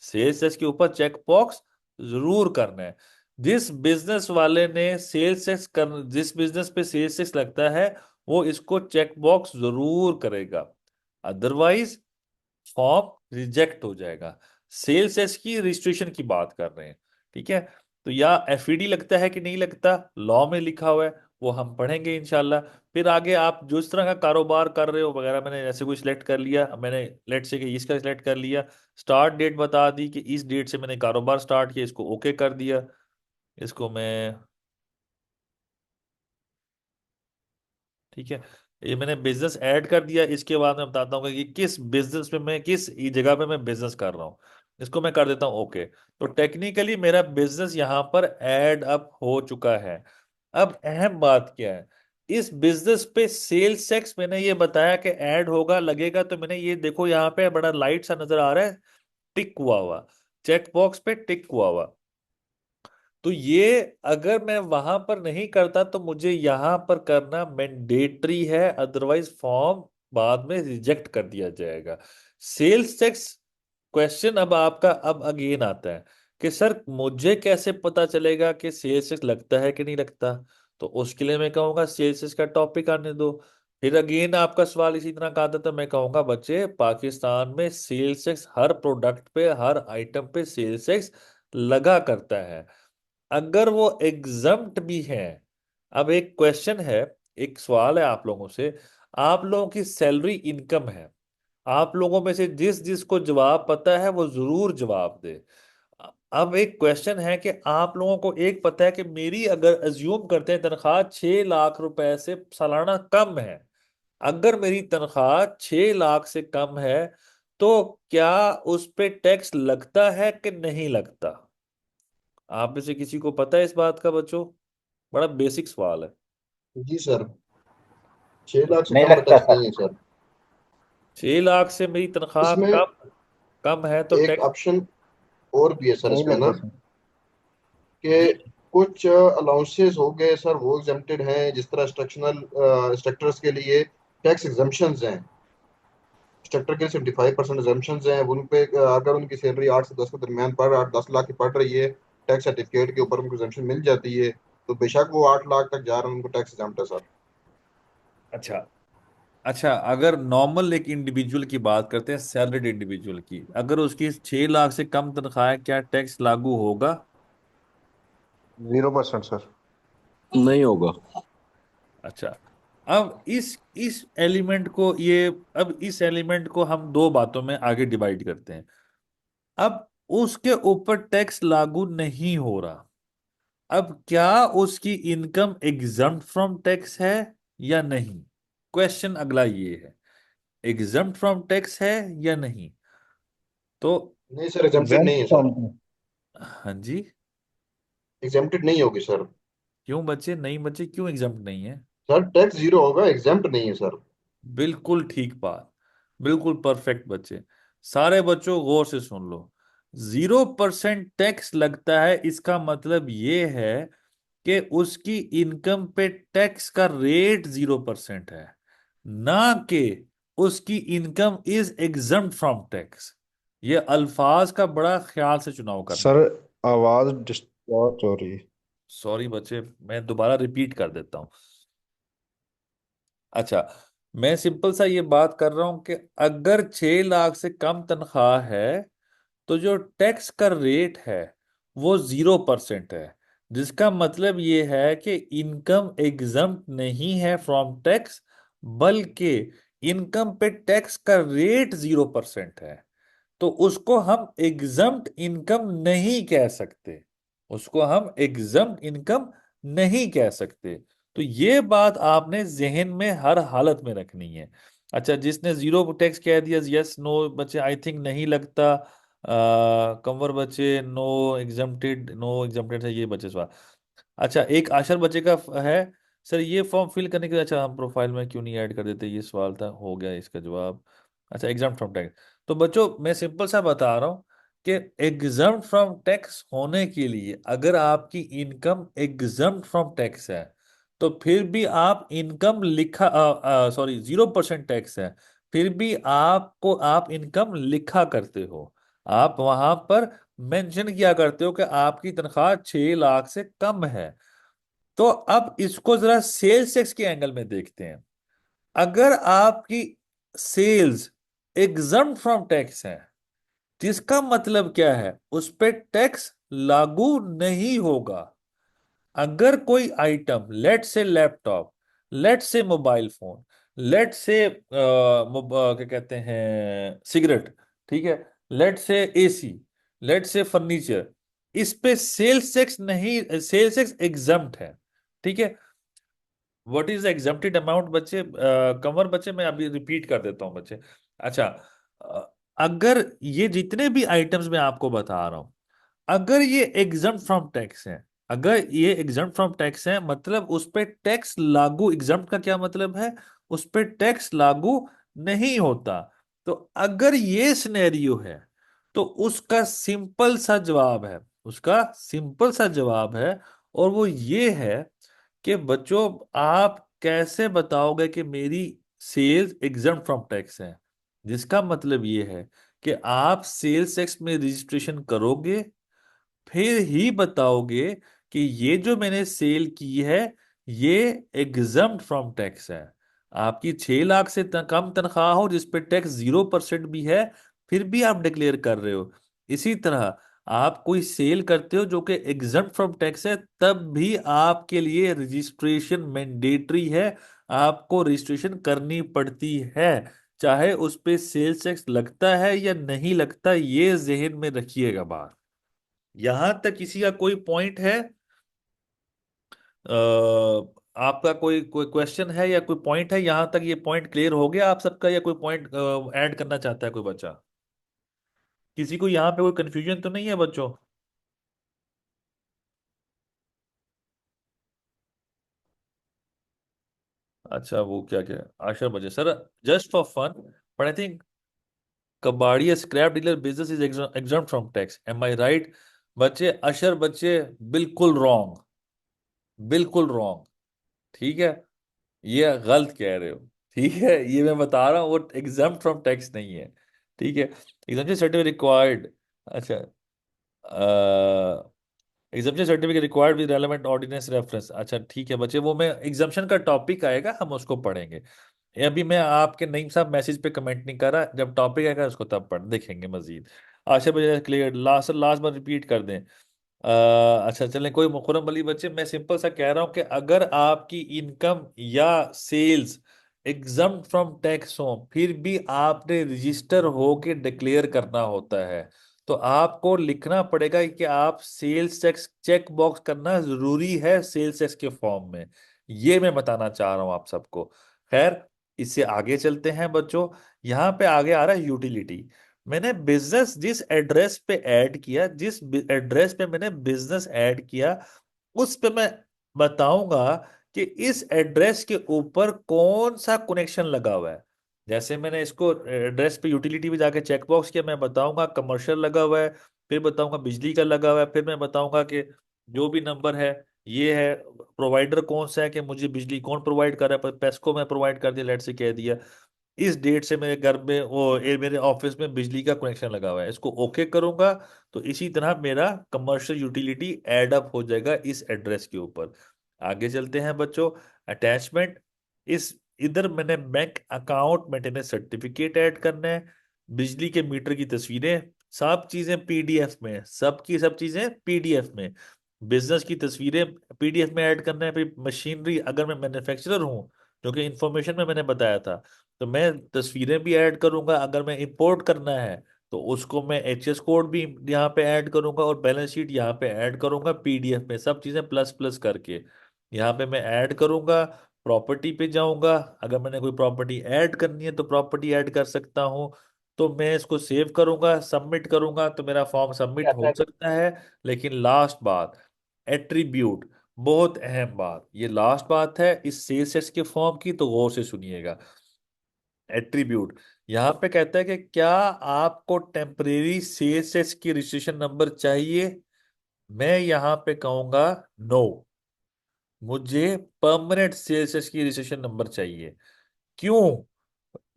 [SPEAKER 1] सेल्स टैक्स के ऊपर चेक बॉक्स जरूर करना है। जिस बिजनेस वाले ने सेल्स टैक्स कर, जिस बिजनेस पे सेल्स टैक्स लगता है वो इसको चेक बॉक्स जरूर करेगा, अदरवाइज फॉर्म रिजेक्ट हो जाएगा। सेल्स टैक्स की रजिस्ट्रेशन की बात कर रहे हैं। ठीक है, तो या एफईडी लगता है कि नहीं लगता, लॉ में लिखा हुआ है, वो हम पढ़ेंगे इंशाल्लाह। फिर आगे आप जो इस तरह का कारोबार कर रहे हो वगैरह, मैंने ऐसे कोई सिलेक्ट कर लिया, मैंने लेट से कि इसका सिलेक्ट कर लिया, स्टार्ट डेट बता दी कि इस डेट से मैंने कारोबार स्टार्ट किया, इसको ओके कर दिया। इसको मैं, ठीक है, ये मैंने बिजनेस ऐड कर दिया। इसके बाद मैं बताता हूँ कि किस बिजनेस में मैं, किस जगह पे मैं बिजनेस कर रहा हूँ। इसको मैं कर देता हूँ ओके। तो टेक्निकली मेरा बिजनेस यहाँ पर ऐड अप हो चुका है। अब अहम बात क्या है, इस बिजनेस पे सेल्स टैक्स मैंने ये बताया कि ऐड होगा लगेगा, तो मैंने ये देखो यहाँ पे बड़ा लाइट सा नजर आ रहा है, टिक हुआ हुआ, चेक बॉक्स पे टिक हुआ हुआ। तो ये अगर मैं वहां पर नहीं करता तो मुझे यहां पर करना मैंडेटरी है, अदरवाइज फॉर्म बाद में रिजेक्ट कर दिया जाएगा। सेल्स टैक्स क्वेश्चन अब आपका अब अगेन आता है कि सर मुझे कैसे पता चलेगा कि सेल्स टैक्स लगता है कि नहीं लगता, तो उसके लिए मैं कहूंगा सेल्स टैक्स का टॉपिक आने दो। फिर अगेन आपका सवाल इसी तरह का आता था, मैं कहूंगा बच्चे पाकिस्तान में सेल्स टैक्स हर प्रोडक्ट पे, हर आइटम पे सेल्स टैक्स लगा करता है, अगर वो एग्जम्प्ट भी है। अब एक क्वेश्चन है, एक सवाल है आप लोगों से, आप लोगों की सैलरी इनकम है, आप लोगों में से जिस जिस को जवाब पता है वो जरूर जवाब दे। अब एक क्वेश्चन है कि आप लोगों को एक पता है कि मेरी, अगर अज्यूम करते हैं तनख्वाह 6 लाख रुपए से सालाना कम है, अगर मेरी तनख्वाह 6 लाख से कम है तो क्या उस पे टैक्स लगता है कि नहीं लगता? आप में से किसी को पता है इस बात का बच्चों? बड़ा बेसिक सवाल है।
[SPEAKER 2] जी सर, 6 लाख से
[SPEAKER 3] नहीं
[SPEAKER 2] कम
[SPEAKER 3] लगता
[SPEAKER 2] टैक्स
[SPEAKER 3] सर।
[SPEAKER 2] नहीं है सर।
[SPEAKER 1] 6 लाख से मेरी तनख्वाह
[SPEAKER 2] इसमें
[SPEAKER 1] कम कम है तो
[SPEAKER 2] एक
[SPEAKER 1] टैक्स
[SPEAKER 2] ऑप्शन और भी है सर
[SPEAKER 3] नहीं
[SPEAKER 2] इसमें ना,
[SPEAKER 3] लगता सर।
[SPEAKER 2] कि
[SPEAKER 1] जी।
[SPEAKER 2] कुछ अलाउंसेस हो गए सर वो एग्जेम्प्टेड हैं, जिस तरह स्ट्रक्चर्स के लिए टैक्स एग्जम्पशंस हैं। स्ट्रक्चर के 75% एग्जम्पशंस हैं उन पे, अगर उनकी सैलरी 8 से 10 के दरमियान पड़ 8-10 लाख की पड़ रही है, टैक्स सर्टिफिकेट के ऊपर उनको एग्जम्पशन मिल जाती है, तो बेशक वो 8 लाख तक जा रहे हैं उनको टैक्स एग्जम्प्ट है सर।
[SPEAKER 1] अच्छा, अच्छा, अगर नॉर्मल एक इंडिविजुअल की बात करते हैं, सैलरीड इंडिविजुअल की, अगर उसकी 6 लाख से कम तनख्वाह है, क्या टैक्स लागू होगा?
[SPEAKER 4] 0% सर।
[SPEAKER 5] नहीं होगा।
[SPEAKER 1] अच्छा, अब इस एलिमेंट को ये, अब इस एलिमेंट को हम दो बातों में आगे डिवाइड करते हैं। अब उसके ऊपर टैक्स लागू नहीं हो रहा, अब क्या उसकी इनकम एग्जम्प्ट फ्रॉम टैक्स है या नहीं? क्वेश्चन अगला ये है, एग्जम्प्ट फ्रॉम टैक्स है या नहीं? तो
[SPEAKER 2] नहीं सर, एग्जम्प्टेड नहीं
[SPEAKER 3] एग्जाम्प्ट
[SPEAKER 2] है सर।
[SPEAKER 3] फ्रॉम।
[SPEAKER 1] हाँ जी,
[SPEAKER 2] एग्जम्प्टेड नहीं होगी सर।
[SPEAKER 1] क्यों बच्चे, नहीं बच्चे, क्यों एग्जम्प्ट नहीं है?
[SPEAKER 2] सर टैक्स जीरो होगा, एग्जम्प्ट नहीं है सर।
[SPEAKER 1] बिल्कुल ठीक बात, बिल्कुल परफेक्ट बच्चे। सारे बच्चों गौर से सुन लो, 0% टैक्स लगता है, इसका मतलब ये है कि उसकी इनकम पे टैक्स का रेट 0% है, ना कि उसकी income is exempt from tax. ये अल्फाज का बड़ा ख्याल से चुनाव करना।
[SPEAKER 4] सर, आवाज डिस्टॉर्ट हो रही है।
[SPEAKER 1] सॉरी बच्चे, मैं दोबारा रिपीट कर देता हूँ। अच्छा, मैं सिंपल सा ये बात कर रहा हूं कि अगर 6 लाख से कम तनख्वाह है तो जो टैक्स का रेट है वो 0% है, जिसका मतलब ये है कि इनकम एग्जम्प्ट नहीं है फ्रॉम टैक्स, बल्कि इनकम पे टैक्स का रेट 0% है। तो उसको हम एग्जम्प्ट इनकम नहीं कह सकते, उसको हम एग्जम्प्ट इनकम नहीं कह सकते। तो ये बात आपने जहन में हर हालत में रखनी है। अच्छा, जिसने जीरो टैक्स कह दिया, यस नो बच्चे, आई थिंक नहीं लगता। कंवर बच्चे नो एग्जम्प्टेड, नो एग्जम्प्टेड है ये बच्चे सवाल। अच्छा, एक आशर बच्चे का है, सर ये फॉर्म फिल करने के लिए, अच्छा हम प्रोफाइल में क्यों नहीं ऐड कर देते, ये सवाल था, हो गया इसका जवाब। अच्छा, एग्जाम फ्रॉम टैक्स। तो बच्चों मैं सिंपल सा बता रहा हूँ कि एग्जाम फ्रॉम टैक्स होने के लिए अगर आपकी इनकम एग्जाम फ्रॉम टैक्स है तो फिर भी आप इनकम लिखा, सॉरी 0% टैक्स है, फिर भी आपको आप इनकम लिखा करते हो, आप वहां पर मेंशन किया करते हो कि आपकी तनख्वाह 6 लाख से कम है। तो अब इसको जरा सेल्स टैक्स के एंगल में देखते हैं। अगर आपकी सेल्स एग्जम्प्ट फ्रॉम टैक्स है, जिसका मतलब क्या है, उस पे टैक्स लागू नहीं होगा। अगर कोई आइटम, लेट से लैपटॉप, लेट से मोबाइल फोन, लेट से क्या कहते हैं सिगरेट, ठीक है, लेट से एसी, लेट से फर्नीचर, इस पे सेल्स टैक्स नहीं, सेल्स टैक्स एग्जम्प्ट है। ठीक है। व्हाट इज एग्जम्प्टेड अमाउंट बच्चे, कमर बच्चे, मैं अभी रिपीट कर देता हूँ बच्चे। अच्छा, अगर ये जितने भी आइटम्स मैं आपको बता रहा हूं, अगर ये एग्जम्प्ट फ्रॉम टैक्स है, अगर ये एग्जम्प्ट फ्रॉम टैक्स है, मतलब उस पे टैक्स लागू, एग्जम्प्ट का क्या मतलब है, उस पे टैक्स लागू नहीं होता। तो अगर ये सिनेरियो है तो उसका सिंपल सा जवाब है, उसका सिंपल सा जवाब है, और वो ये है कि बच्चों आप कैसे बताओगे कि मेरी सेल्स एग्जम्प्ट फ्रॉम टैक्स है, जिसका मतलब ये है कि आप सेल्स टैक्स में रजिस्ट्रेशन करोगे, फिर ही बताओगे कि ये जो मैंने सेल की है ये एग्जम्प्ट फ्रॉम टैक्स है। आपकी 6 लाख से कम तनख्वाह हो जिस पे टैक्स 0% भी है, फिर भी आप डिक्लेयर कर रहे हो। इसी तरह आप कोई सेल करते हो जो कि एग्जम्प्ट फ्रॉम टैक्स है, तब भी आपके लिए रजिस्ट्रेशन मैंडेटरी है, आपको रजिस्ट्रेशन करनी पड़ती है, चाहे उस पे सेल्स टैक्स लगता है या नहीं लगता, ये जहन में रखिएगा बात। यहां तक किसी का कोई पॉइंट है? आपका कोई कोई क्वेश्चन है या कोई पॉइंट है? यहां तक ये पॉइंट क्लियर हो गया आप सबका, या कोई पॉइंट ऐड करना चाहता है कोई बच्चा? किसी को यहाँ पे कोई कंफ्यूजन तो नहीं है बच्चों? अच्छा, वो क्या क्या आशा बजे sir, just for fun, but I think कबाड़ी scrap dealer business is exempt from tax, am I right? बच्चे अशर बच्चे, बिल्कुल रॉन्ग, बिल्कुल रॉन्ग। ठीक है, ये गलत कह रहे हो। ठीक है, ये मैं बता रहा हूँ वो एग्जाम फ्रॉम टैक्स नहीं है। ठीक है, एग्जाम सर्टिफिकेट रिक्वायर्ड। अच्छा, exemption certificate required with relevant ordinance reference. अच्छा ठीक है बच्चे, वो मैं एग्जाम्पशन का टॉपिक आएगा हम उसको पढ़ेंगे। ये अभी मैं आपके नईम साहब मैसेज पे कमेंट नहीं कर रहा, जब टॉपिक आएगा उसको तब पढ़ देखेंगे मजीद। आशा बजे क्लियर, लास्ट लास्ट बार रिपीट कर दें। अच्छा चलें, कोई मुकरम अली बच्चे, मैं सिंपल सा कह रहा हूं कि अगर आपकी इनकम या सेल्स एग्जम्प्ट फ्रॉम टैक्स हो, फिर भी आपने रजिस्टर हो के डिक्लेयर करना होता है, तो आपको लिखना पड़ेगा कि आप सेल्स टैक्स चेक बॉक्स करना जरूरी है सेल्स टैक्स के फॉर्म में। ये मैं बताना चाह रहा हूं आप सबको। खैर, इससे आगे चलते हैं बच्चों। यहां पे आगे आ रहा है यूटिलिटी। मैंने बिजनेस जिस एड्रेस पे ऐड किया, जिस एड्रेस पे मैंने बिजनेस ऐड किया, उस पे मैं बताऊंगा कि इस एड्रेस के ऊपर कौन सा कनेक्शन लगा हुआ है। जैसे मैंने इसको एड्रेस पे यूटिलिटी पे जाके चेक बॉक्स किया, मैं बताऊंगा कमर्शियल लगा हुआ है, फिर बताऊंगा बिजली का लगा हुआ है, फिर मैं बताऊंगा कि जो भी नंबर है ये है, प्रोवाइडर कौन सा है, कि मुझे बिजली कौन प्रोवाइड कर रहा है, पर पेस्को में प्रोवाइड कर दिया, लेट से कह दिया इस डेट से मेरे घर में मेरे ऑफिस में बिजली का कनेक्शन लगा हुआ है, इसको ओके करूंगा। तो इसी तरह मेरा कमर्शियल यूटिलिटी ऐड अप हो जाएगा इस एड्रेस के ऊपर। आगे चलते हैं बच्चों। अटैचमेंट, इस इधर मैंने bank account maintenance certificate add करना है, बिजली के मीटर की तस्वीरें, सब चीजें पीडीएफ में, सबकी सब चीजें पीडीएफ में, बिजनेस की तस्वीरें पीडीएफ में ऐड करना है। फिर मशीनरी, अगर मैं मैन्युफैक्चरर हूँ, जो कि इंफॉर्मेशन में मैंने बताया था, तो मैं तस्वीरें भी ऐड करूंगा। अगर मैं इंपोर्ट करना है तो उसको मैं एचएस कोड भी यहाँ पे ऐड करूंगा, और बैलेंस शीट यहाँ पे ऐड करूंगा पीडीएफ में, सब चीजें प्लस प्लस करके यहाँ पे मैं ऐड करूंगा। प्रॉपर्टी पे जाऊंगा, अगर मैंने कोई प्रॉपर्टी ऐड करनी है तो प्रॉपर्टी ऐड कर सकता हूँ। तो मैं इसको सेव करूंगा, सबमिट करूंगा, तो मेरा फॉर्म सबमिट हो सकता है। लेकिन लास्ट बात, एट्रीब्यूट, बहुत अहम बात, ये लास्ट बात है इस सेल्स के फॉर्म की, तो गौर से सुनिएगा। एट्रीब्यूट, यहां पे कहता है कि क्या आपको टेम्परेरी सेल्स की रजिस्ट्रेशन नंबर चाहिए। मैं यहां पे कहूंगा नो, मुझे परमानेंट सेल्स की रजिस्ट्रेशन नंबर चाहिए। क्यों?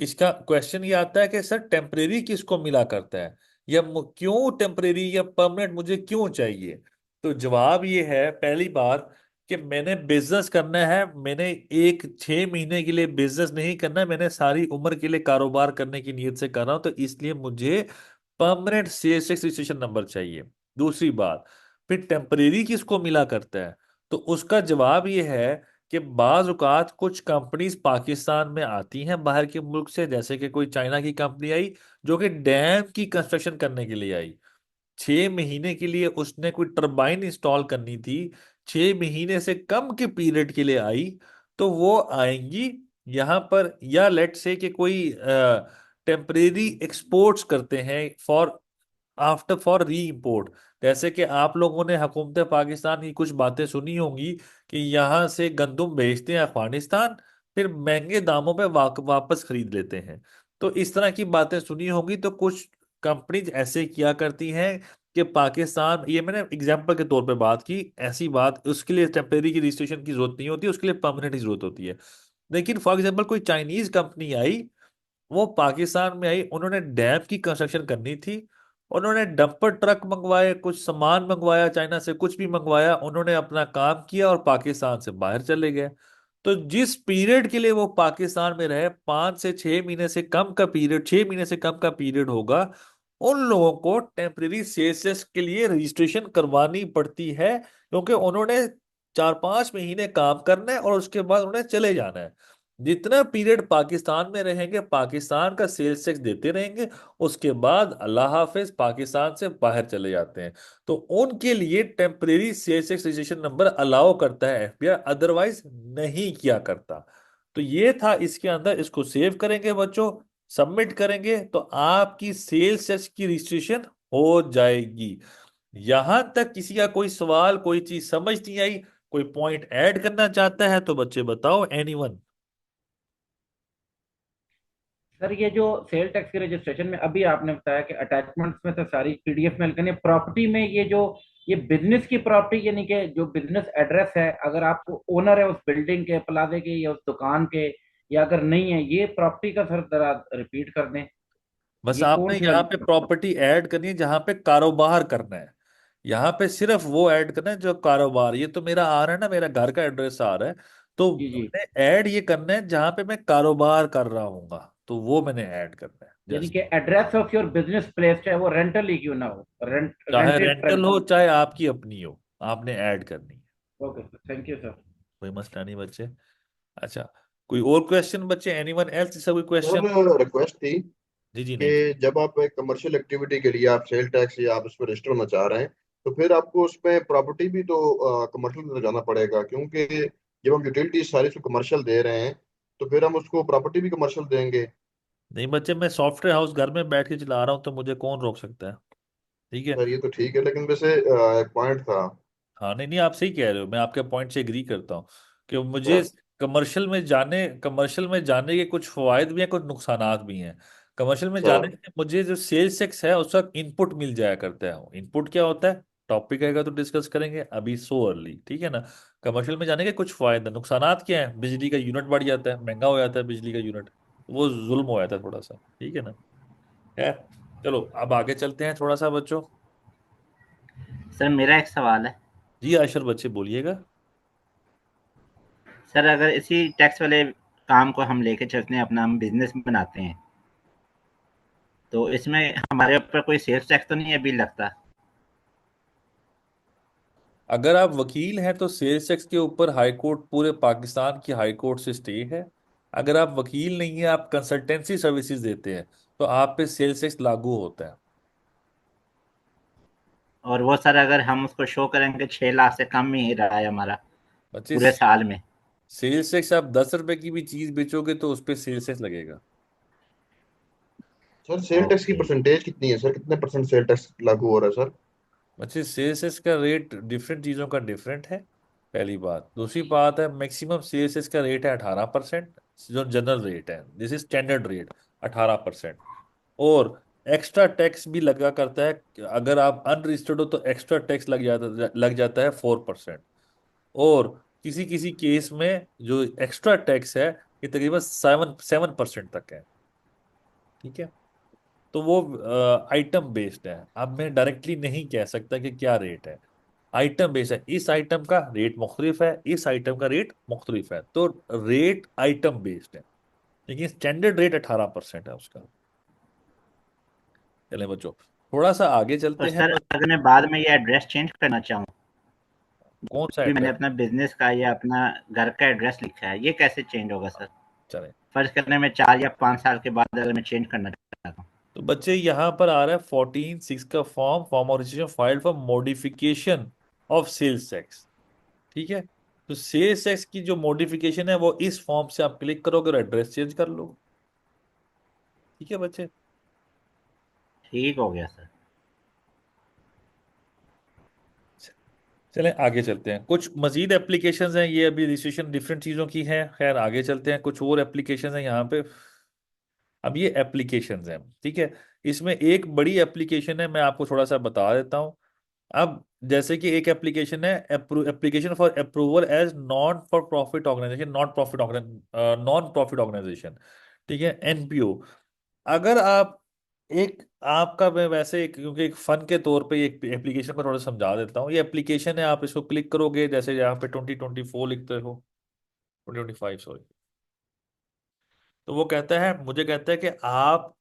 [SPEAKER 1] इसका क्वेश्चन ये आता है कि सर टेम्परेरी किसको मिला करता है, या क्यों टेम्परेरी या परमानेंट मुझे क्यों चाहिए। तो जवाब ये है, पहली बात, कि मैंने बिजनेस करना है, मैंने एक 6 महीने के लिए बिजनेस नहीं करना, मैंने सारी उम्र के लिए कारोबार करने की नीयत से कर रहा हूं, तो इसलिए मुझे permanent cells tax registration number चाहिए। दूसरी बात, फिर टेम्परेरी किसको मिला करता है, तो उसका जवाब ये है कि बाज औकात कुछ कंपनीज पाकिस्तान में आती हैं बाहर के मुल्क से, जैसे कि कोई चाइना की कंपनी आई जो कि डैम की कंस्ट्रक्शन करने के लिए आई, 6 महीने के लिए उसने कोई टरबाइन इंस्टॉल करनी थी, 6 महीने से कम के पीरियड के लिए आई, तो वो आएंगी यहाँ पर। या लेट से कि कोई टेम्परेरी एक्सपोर्ट्स करते हैं for after for re import, जैसे कि आप लोगों ने हुकूमत पाकिस्तान की कुछ बातें सुनी होंगी कि यहाँ से गंदुम भेजते हैं अफगानिस्तान, फिर महंगे दामों पे वापस खरीद लेते हैं। तो इस तरह की बातें सुनी होंगी, तो कुछ कंपनीज ऐसे किया करती हैं कि पाकिस्तान, ये मैंने एग्जांपल के तौर पे बात की, ऐसी बात उसके लिए टेम्परेरी की रजिस्ट्रेशन की जरूरत नहीं होती, उसके लिए परमानेंट की जरूरत होती है। लेकिन फॉर एग्जांपल कोई चाइनीज कंपनी आई, वो पाकिस्तान में आई, उन्होंने डैम की कंस्ट्रक्शन करनी थी, उन्होंने डंपर ट्रक मंगवाए, कुछ सामान मंगवाया चाइना से, कुछ भी मंगवाया, उन्होंने अपना काम किया और पाकिस्तान से बाहर चले गए। तो जिस पीरियड के लिए वो पाकिस्तान में रहे, 5 से 6 महीने से कम का पीरियड, 6 महीने से कम का पीरियड होगा, उन लोगों को टेम्परेरी सेसेस के लिए रजिस्ट्रेशन करवानी पड़ती है, क्योंकि उन्होंने 4-5 महीने काम करना है और उसके बाद उन्हें चले जाना है। जितना पीरियड पाकिस्तान में रहेंगे, पाकिस्तान का सेल्स टैक्स देते रहेंगे, उसके बाद अल्लाह हाफिज पाकिस्तान से बाहर चले जाते हैं। तो उनके लिए temporary sales tax registration number allow करता है एफबीआई, अदरवाइज नहीं किया करता। तो ये था इसके अंदर, इसको सेव करेंगे बच्चों, सबमिट करेंगे, तो आपकी सेल्स टैक्स की रजिस्ट्रेशन हो जाएगी। यहां तक किसी का कोई सवाल, कोई चीज समझ नहीं आई, कोई पॉइंट ऐड करना चाहता है तो बच्चे बताओ, एनीवन।
[SPEAKER 3] सर ये जो सेल टैक्स के रजिस्ट्रेशन में अभी आपने बताया कि अटैचमेंट्स में तो सारी पीडीएफ में लिखनी है, प्रॉपर्टी में ये जो ये बिजनेस की प्रॉपर्टी यानी कि जो बिजनेस एड्रेस है, अगर आप ओनर है उस बिल्डिंग के, प्लाजे के या उस दुकान के, या अगर नहीं है ये प्रॉपर्टी का, सर जरा रिपीट कर दें,
[SPEAKER 1] बस
[SPEAKER 3] ये कौन
[SPEAKER 1] आपने
[SPEAKER 3] सी
[SPEAKER 1] यहाँ
[SPEAKER 3] वाली
[SPEAKER 1] पे
[SPEAKER 3] प्रॉपर्टी?
[SPEAKER 1] प्रॉपर्टी ऐड करनी है जहां पे कारोबार करना है, यहाँ पे सिर्फ वो ऐड करना है जो कारोबार, ये तो मेरा आ रहा है ना, मेरा घर का एड्रेस आ रहा है, तो
[SPEAKER 3] जी जी।
[SPEAKER 1] मैंने ऐड ये करना है जहां पे मैं कारोबार कर रहा हूँगा, तो वो मैंने ऐड करना है।
[SPEAKER 3] यानी
[SPEAKER 1] जस्ट
[SPEAKER 3] कि address of your business place, चाहे वो रेंटल ही क्यों ना हो,
[SPEAKER 1] चाहे
[SPEAKER 3] रेंटेड
[SPEAKER 1] रेंटल हो
[SPEAKER 3] प्रेमिस।
[SPEAKER 1] चाहे आपकी अपनी हो, आपने ऐड करनी है।
[SPEAKER 3] Okay sir, thank you sir.
[SPEAKER 1] कोई मसला नहीं बच्चे। अच्छा, कोई और क्वेश्चन बच्चे, एनीवन एल्स, इसका कोई क्वेश्चन?
[SPEAKER 2] सर रिक्वेस्ट थी
[SPEAKER 1] जी जी, नहीं।
[SPEAKER 2] कि जब आप एक कमर्शियल एक्टिविटी के लिए आप सेल टैक्स या आप उसमें रजिस्टर होना चाह रहे हैं, तो फिर आपको उसमें प्रॉपर्टी भी तो कमर्शियल में तो जाना पड़ेगा, क्योंकि जब हम यूटिलिटी सारी उसको कमर्शियल दे रहे हैं तो फिर हम उसको प्रॉपर्टी भी कमर्शियल देंगे।
[SPEAKER 1] नहीं बच्चे, मैं सॉफ्टवेयर हाउस घर में बैठ के चला रहा हूँ, तो मुझे कौन रोक सकता है। ठीक है।
[SPEAKER 2] सर ये तो ठीक है, लेकिन वैसे एक पॉइंट था।
[SPEAKER 1] हाँ, नहीं नहीं, आप सही कह रहे हो, मैं आपके पॉइंट से एग्री करता हूँ कि मुझे कमर्शियल में जाने के कुछ फायदे भी हैं, कुछ नुकसानात भी हैं। कमर्शियल में जाने
[SPEAKER 2] अच्छा।
[SPEAKER 1] से मुझे जो सेल्स टैक्स है उसका इनपुट मिल जाया करता है। इनपुट क्या होता है, टॉपिक आएगा तो डिस्कस करेंगे, अभी सो अर्ली, ठीक है ना। कमर्शियल में जाने के कुछ फायदे नुकसानात क्या है, बिजली का यूनिट बढ़ जाता है, महंगा हो जाता है बिजली का यूनिट, वो जुल्म हो जाता है थोड़ा सा, ठीक है ना। खैर, चलो अब आगे चलते हैं थोड़ा सा बच्चों।
[SPEAKER 5] सर मेरा एक सवाल है।
[SPEAKER 1] जी आयशर बच्चे बोलिएगा।
[SPEAKER 5] सर अगर इसी टैक्स वाले काम को हम लेके चलते हैं, अपना हम बिजनेस बनाते हैं, तो इसमें हमारे ऊपर कोई सेल्स टैक्स तो नहीं अभी लगता?
[SPEAKER 1] अगर आप वकील हैं तो सेल्स टैक्स के ऊपर हाई कोर्ट, पूरे पाकिस्तान की हाई कोर्ट से स्टे है। अगर आप वकील नहीं है, आप कंसल्टेंसी सर्विसेज देते हैं, तो आप पे सेल्स टैक्स लागू होता है।
[SPEAKER 5] और वो सर अगर हम उसको शो करेंगे 6 लाख से कम ही रहा है हमारा
[SPEAKER 1] बच्चे,
[SPEAKER 5] पूरे साल में?
[SPEAKER 1] सेल्स टैक्स आप 10 रुपए की भी चीज बेचोगे तो उस पर सेल्स टैक्स लगेगा।
[SPEAKER 2] सर सेल टैक्स की
[SPEAKER 5] ओके।
[SPEAKER 2] परसेंटेज कितनी है सर, कितने परसेंट सेल टैक्स लागू हो रहा है सर?
[SPEAKER 1] बच्चे सेल्स टैक्स का रेट डिफरेंट चीजों का डिफरेंट है, पहली बात। दूसरी बात है, मैक्सिमम सेल्स टैक्स का रेट है 18%, जो जनरल रेट है, दिस इज स्टैंडर्ड रेट 18%। और एक्स्ट्रा टैक्स भी लगा करता है, अगर आप अनरजिस्टर्ड हो तो एक्स्ट्रा टैक्स लग जाता है 4%। और किसी किसी केस में जो एक्स्ट्रा टैक्स है ये तकरीबन 7% तक है, ठीक है। तो वो आइटम बेस्ड है, अब मैं डायरेक्टली नहीं कह सकता कि क्या रेट है। आइटम बेस्ड है, इस आइटम का रेट मुख्तलिफ है, इस आइटम का रेट मुख्तलिफ है, तो रेट आइटम बेस्ड है, लेकिन स्टैंडर्ड रेट 18% है उसका। चलें बच्चों, थोड़ा सा आगे
[SPEAKER 5] और
[SPEAKER 1] चलते हैं
[SPEAKER 5] सर अगर मैं बाद में ये एड्रेस चेंज करना चाहूँ,
[SPEAKER 1] कौन सा
[SPEAKER 5] भी मैंने
[SPEAKER 1] एड्रेस?
[SPEAKER 5] अपना बिजनेस का या अपना घर का एड्रेस लिखा है, ये कैसे चेंज होगा सर?
[SPEAKER 1] चलें,
[SPEAKER 5] फर्ज करने में 4 या 5 साल के बाद अगर मैं चेंज करना चाहता हूँ।
[SPEAKER 1] तो बच्चे यहाँ पर आ रहा है 14(6) का form of registration filed for modification of sales tax, ठीक है। तो सेल्स टैक्स की जो मॉडिफिकेशन है वो इस फॉर्म से आप क्लिक करोगे और एड्रेस चेंज कर लो, ठीक है बच्चे।
[SPEAKER 5] ठीक हो गया सर।
[SPEAKER 1] चलें आगे चलते हैं, कुछ मजीद एप्लीकेशंस हैं, ये अभी रजिस्ट्रेशन डिफरेंट चीज़ों की है, खैर आगे चलते हैं, कुछ और एप्लीकेशंस हैं यहाँ पे। अब ये एप्लीकेशंस हैं, ठीक है। इसमें एक बड़ी एप्लीकेशन है, मैं आपको थोड़ा सा बता देता हूँ। अब जैसे कि एक एप्लीकेशन है, application for approval as non for profit organisation, non profit organisation, ठीक है, एनपीओ। अगर आप एक आपका, मैं वैसे क्योंकि एक फन के तौर पे एक एप्लीकेशन को थोड़ा समझा देता हूँ। ये एप्लीकेशन है, आप इसको क्लिक करोगे, जैसे यहाँ पे 2024 लिखते हो, 2025 सॉरी, तो वो कहता है, मुझे कहता है कि आप,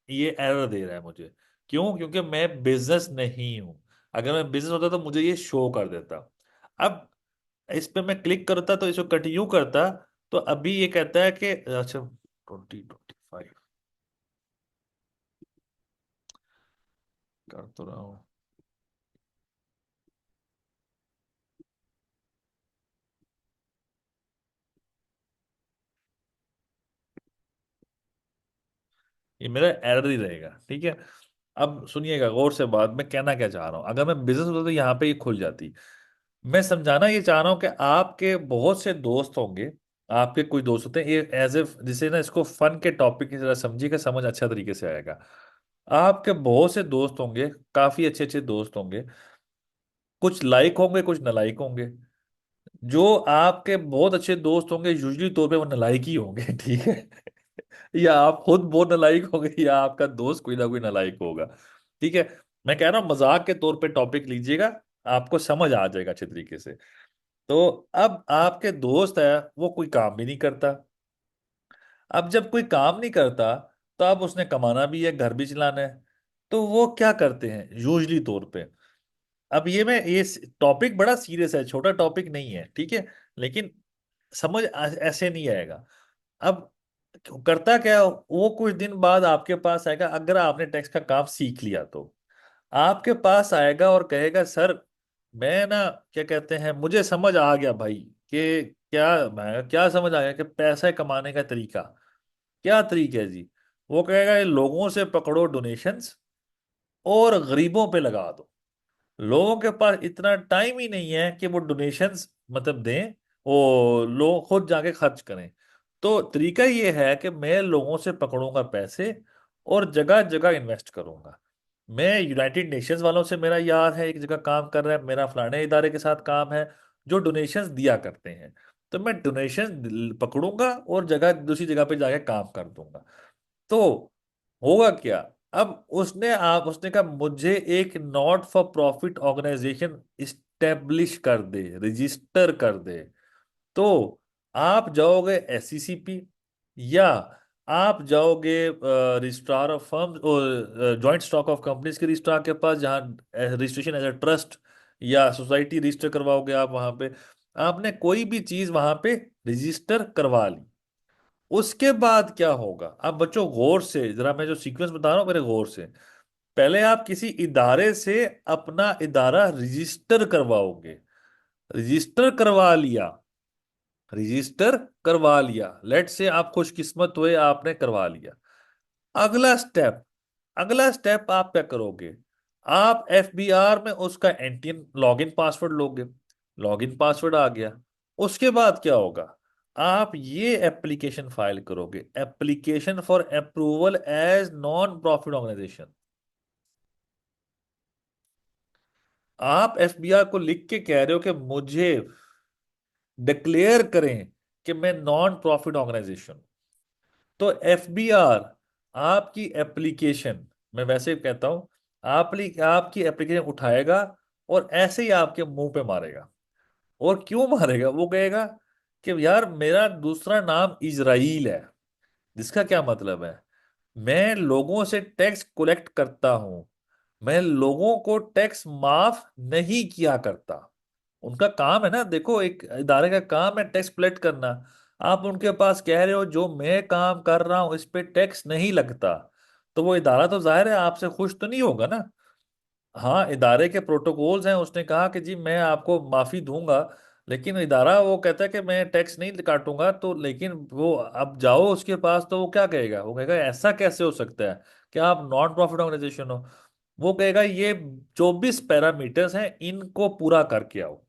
[SPEAKER 1] ये एरर दे रहा है मुझे। क्यों? क्योंकि मैं बिजनेस नहीं हूं। अगर मैं बिजनेस होता तो मुझे ये शो कर देता। अब इस पे मैं क्लिक करता तो इसको कंटिन्यू करता, तो अभी ये कहता है कि अच्छा 2025 कर तो रहा हूँ। ये मेरा एरर ही रहेगा, ठीक है। अब सुनिएगा गौर से, बात मैं कहना क्या चाह रहा हूँ, अगर मैं बिजनेस होता तो यहाँ पे ये खुल जाती। मैं समझाना ये चाह रहा हूँ कि आपके बहुत से दोस्त होंगे, आपके कुछ दोस्त होते हैं, ये एज ए, जिसे ना इसको फन के टॉपिक की तरह समझिएगा, समझ अच्छा तरीके से आएगा। आपके बहुत से दोस्त होंगे, काफी अच्छे अच्छे दोस्त होंगे, कुछ लाइक होंगे कुछ नालायक होंगे। जो आपके बहुत अच्छे दोस्त होंगे यूजली तौर पे वो नालायक ही होंगे, ठीक है। या आप खुद बहुत नालायक होंगे या आपका दोस्त कोई ना कोई नालायक होगा, ठीक है। मैं कह रहा हूँ मजाक के तौर पे टॉपिक लीजिएगा, आपको समझ आ जाएगा अच्छे तरीके से। तो अब आपके दोस्त है, वो कोई काम भी नहीं करता। अब जब कोई काम नहीं करता, तो अब उसने कमाना भी है, घर भी चलाना है, तो वो क्या करते हैं यूजली तौर पे। अब ये टॉपिक बड़ा सीरियस है, छोटा टॉपिक नहीं है, ठीक है, लेकिन समझ ऐसे नहीं आएगा। अब करता क्या है, वो कुछ दिन बाद आपके पास आएगा, अगर आपने टैक्स का काम सीख लिया तो आपके पास आएगा और कहेगा, सर मैं ना, क्या कहते हैं, मुझे समझ आ गया भाई कि क्या, मैं क्या समझ आ गया कि पैसे कमाने का तरीका क्या तरीका है जी। वो कहेगा, ये लोगों से पकड़ो डोनेशंस और गरीबों पे लगा दो। लोगों के पास इतना टाइम ही नहीं है कि वो डोनेशंस मतलब दें, वो लोग खुद जाके खर्च करें। तो तरीका ये है कि मैं लोगों से पकड़ूंगा पैसे और जगह जगह इन्वेस्ट करूंगा। मैं यूनाइटेड नेशंस वालों से, मेरा यार है, एक जगह काम कर रहा है, मेरा फलाने इदारे के साथ काम है जो डोनेशंस दिया करते हैं, तो मैं डोनेशन पकड़ूंगा और जगह दूसरी जगह पे जाके काम कर दूंगा। तो होगा क्या, अब उसने कहा मुझे एक not for profit organisation establish कर दे, रजिस्टर कर दे। तो आप जाओगे एससीसीपी, या आप जाओगे रजिस्ट्रार ऑफ फर्म और जॉइंट स्टॉक ऑफ कंपनीज के रजिस्ट्रार के पास, जहां रजिस्ट्रेशन एज अ ट्रस्ट या सोसाइटी रजिस्टर करवाओगे आप वहां पे। आपने कोई भी चीज वहां पे रजिस्टर करवा ली। उसके बाद क्या होगा, अब बच्चों गौर से जरा, मैं जो सीक्वेंस बता रहा हूं मेरे गौर से। पहले आप किसी इदारे से अपना इदारा रजिस्टर करवाओगे, रजिस्टर करवा लिया, रजिस्टर करवा लिया, लेट से आप खुशकिस्मत हुए, आपने करवा लिया। अगला स्टेप, अगला स्टेप आप क्या करोगे, आप एफबीआर में उसका एनटीएन लॉगिन पासवर्ड लोगे। लॉगिन पासवर्ड आ गया, उसके बाद क्या होगा, आप ये एप्लीकेशन फाइल करोगे, application for approval as non profit organisation. आप एफबीआर को लिख के कह रहे हो कि मुझे डिक्लेयर करें कि मैं नॉन प्रॉफिट ऑर्गेनाइजेशन। तो एफबीआर आपकी एप्लीकेशन, मैं वैसे कहता हूं, आपकी एप्लीकेशन उठाएगा और ऐसे ही आपके मुंह पे मारेगा। और क्यों मारेगा, वो कहेगा कि यार मेरा दूसरा नाम इजराइल है, जिसका क्या मतलब है, मैं लोगों से टैक्स कलेक्ट करता हूं, मैं लोगों को टैक्स माफ नहीं किया करता। उनका काम है ना, देखो एक इदारे का काम है टैक्स कलेक्ट करना। आप उनके पास कह रहे हो जो मैं काम कर रहा हूं इस पे टैक्स नहीं लगता, तो वो इदारा तो जाहिर है आपसे खुश तो नहीं होगा ना। हाँ, इदारे के प्रोटोकॉल्स हैं, उसने कहा कि जी मैं आपको माफी दूंगा, लेकिन इदारा वो कहता है कि मैं टैक्स नहीं काटूंगा, तो लेकिन वो अब जाओ उसके पास तो वो क्या कहेगा, वो कहेगा ऐसा कैसे हो सकता है कि आप नॉन प्रॉफिट ऑर्गेनाइजेशन हो। वो कहेगा ये 24 पैरामीटर्स हैं, इनको पूरा करके आओ।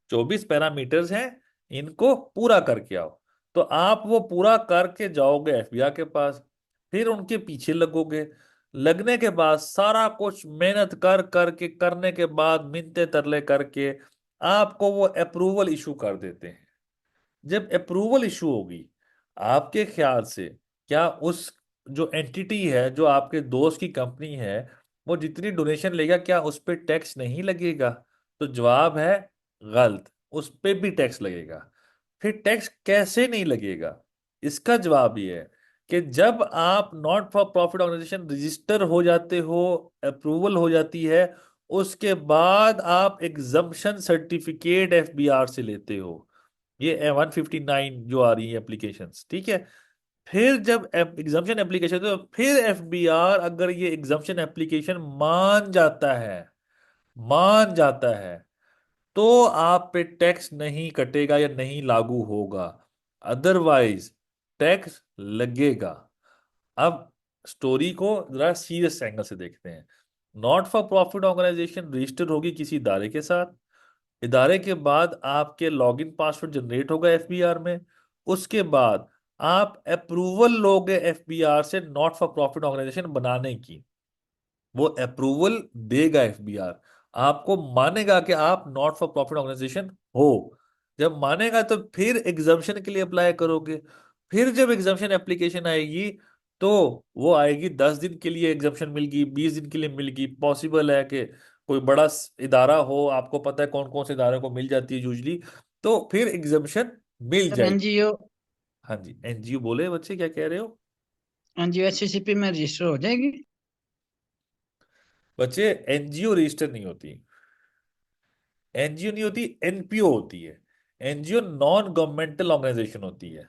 [SPEAKER 1] 24 पैरामीटर्स हैं, इनको पूरा करके आओ। तो आप वो पूरा करके जाओगे एफबीआई के पास, फिर उनके पीछे लगोगे। लगने के बाद सारा कुछ मेहनत कर करके करने के बाद मिन्नतें तरले करके आपको वो अप्रूवल इशू कर देते हैं। जब अप्रूवल इशू होगी, आपके ख्याल से क्या उस जो एंटिटी है, जो आपके दोस्त की कंपनी है, वो जितनी डोनेशन लेगा क्या उस पर टैक्स नहीं लगेगा? तो जवाब है गलत, उस पे भी टैक्स लगेगा। फिर टैक्स कैसे नहीं लगेगा, इसका जवाब ये है कि जब आप not for profit organisation register हो जाते हो, अप्रूवल हो जाती है, उसके बाद आप एग्जम्पशन सर्टिफिकेट एफबीआर से लेते हो। ये 159 जो आ रही है एप्लीकेशंस, ठीक है। फिर जब एग्जाम्पशन एप्लीकेशन, तो फिर एफबीआर अगर ये एग्जाम्पशन एप्लीकेशन मान जाता है तो आप पे टैक्स नहीं कटेगा या नहीं लागू होगा, अदरवाइज टैक्स लगेगा। अब स्टोरी को जरा सीरियस एंगल से देखते हैं। Not for profit organisation register होगी किसी इदारे के साथ, इदारे के बाद आपके लॉगिन पासवर्ड जनरेट होगा एफबीआर में। उसके बाद आप अप्रूवल लोगे एफबीआर से नॉट फॉर प्रॉफिट ऑर्गेनाइजेशन बनाने की। वो अप्रूवल देगा एफबीआर, आपको मानेगा कि आप नॉट फॉर प्रॉफिट ऑर्गेनाइजेशन हो। जब मानेगा तो फिर एग्जाम्पशन के लिए अप्लाई करोगे। फिर जब एग्जाम्पशन एप्लीकेशन आएगी, तो वो आएगी 10 दिन के लिए, एग्जाम्पशन मिल गई, 20 दिन के लिए मिल गई। पॉसिबल है कि कोई बड़ा इदारा हो, आपको पता है कौन कौन से इदारों को मिल जाती है यूजली, तो फिर एग्जाम्पशन मिल
[SPEAKER 6] सर
[SPEAKER 1] जाएगी।
[SPEAKER 6] एनजीओ,
[SPEAKER 1] हाँ जी, एनजीओ बोले बच्चे, क्या कह रहे हो?
[SPEAKER 6] एनजीओ एचसीसीपी में रजिस्टर हो जाएगी।
[SPEAKER 1] बच्चे एनजीओ रजिस्टर नहीं होती, एनजीओ नहीं होती, एनपीओ होती है। एनजीओ नॉन गवर्नमेंटल ऑर्गेनाइजेशन होती है,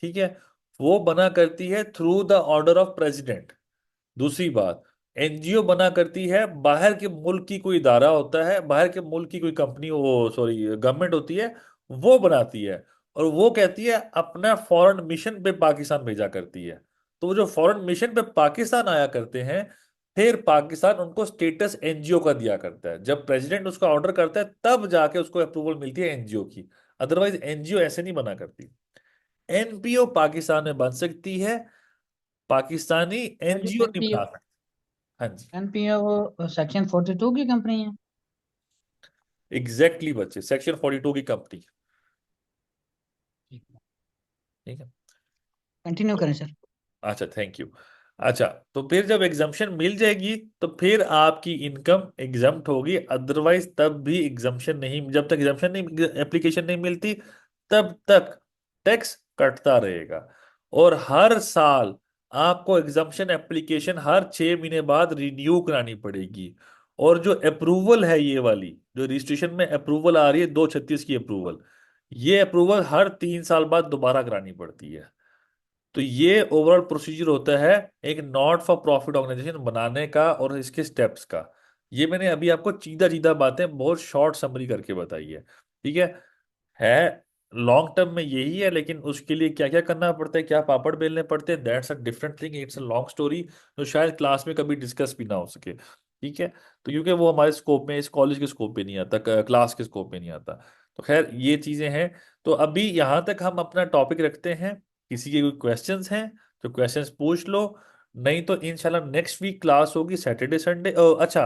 [SPEAKER 1] ठीक है। वो बना करती है through the order of president. दूसरी बात, एनजीओ बना करती है, बाहर के मुल्क की कोई इदारा होता है, बाहर के मुल्क की कोई कंपनी, वो सॉरी गवर्नमेंट होती है, वो बनाती है। और वो कहती है अपना फॉरेन मिशन पे पाकिस्तान भेजा करती है। तो वो जो फॉरेन मिशन पे पाकिस्तान आया करते हैं, फिर पाकिस्तान उनको स्टेटस एनजीओ का दिया करता है। जब प्रेसिडेंट उसका ऑर्डर करता है तब जाके उसको अप्रूवल मिलती है एनजीओ की, अदरवाइज एनजीओ ऐसे नहीं बना करती। एनपीओ पाकिस्तान में बन सकती है पाकिस्तानी
[SPEAKER 6] सर जी
[SPEAKER 1] एनजीओ नहीं
[SPEAKER 6] एनपीओ
[SPEAKER 1] बना सकते। हाँ जी,
[SPEAKER 6] एनपीओ वो सेक्शन 42 की कंपनी है।
[SPEAKER 1] एग्जैक्टली बच्चे, सेक्शन 42 की कंपनी। ठीक है।
[SPEAKER 6] कंटिन्यू
[SPEAKER 1] तो
[SPEAKER 6] करें सर।
[SPEAKER 1] अच्छा, थैंक यू। अच्छा, तो फिर जब एग्जाम्पशन मिल जाएगी तो फिर आपकी इनकम एग्जम्प्ट होगी, अदरवाइज तब भी एग्जाम्पशन नहीं, जब तक एग्जाम्पशन नहीं, एप्लीकेशन नहीं मिलती, तब तक टैक्स कटता रहेगा। और हर साल आपको एग्जाम्पशन एप्लीकेशन हर 6 महीने बाद रिन्यू करानी पड़ेगी। और जो अप्रूवल है, ये वाली जो रजिस्ट्रेशन में अप्रूवल आ रही है 236 की अप्रूवल, ये अप्रूवल हर 3 साल बाद दोबारा करानी पड़ती है। तो ये ओवरऑल प्रोसीजर होता है एक नॉट फॉर प्रॉफिट ऑर्गेनाइजेशन बनाने का और इसके स्टेप्स का। ये मैंने अभी आपको चीधा चीधा बातें बहुत शॉर्ट समरी करके बताई है। ठीक है लॉन्ग टर्म में यही है, लेकिन उसके लिए क्या क्या करना पड़ता है, क्या पापड़ बेलने पड़ते हैं, that's a different thing, it's a long story, जो शायद क्लास में कभी डिस्कस भी ना हो सके। ठीक है, तो क्योंकि वो हमारे स्कोप में, इस कॉलेज के स्कोप पे नहीं आता, क्लास के स्कोप पे नहीं आता। तो खैर ये चीजें हैं। तो अभी यहाँ तक हम अपना टॉपिक रखते हैं। किसी के कोई क्वेश्चंस हैं तो क्वेश्चंस पूछ लो, नहीं तो इंशाल्लाह नेक्स्ट वीक क्लास होगी सैटरडे संडे। अच्छा,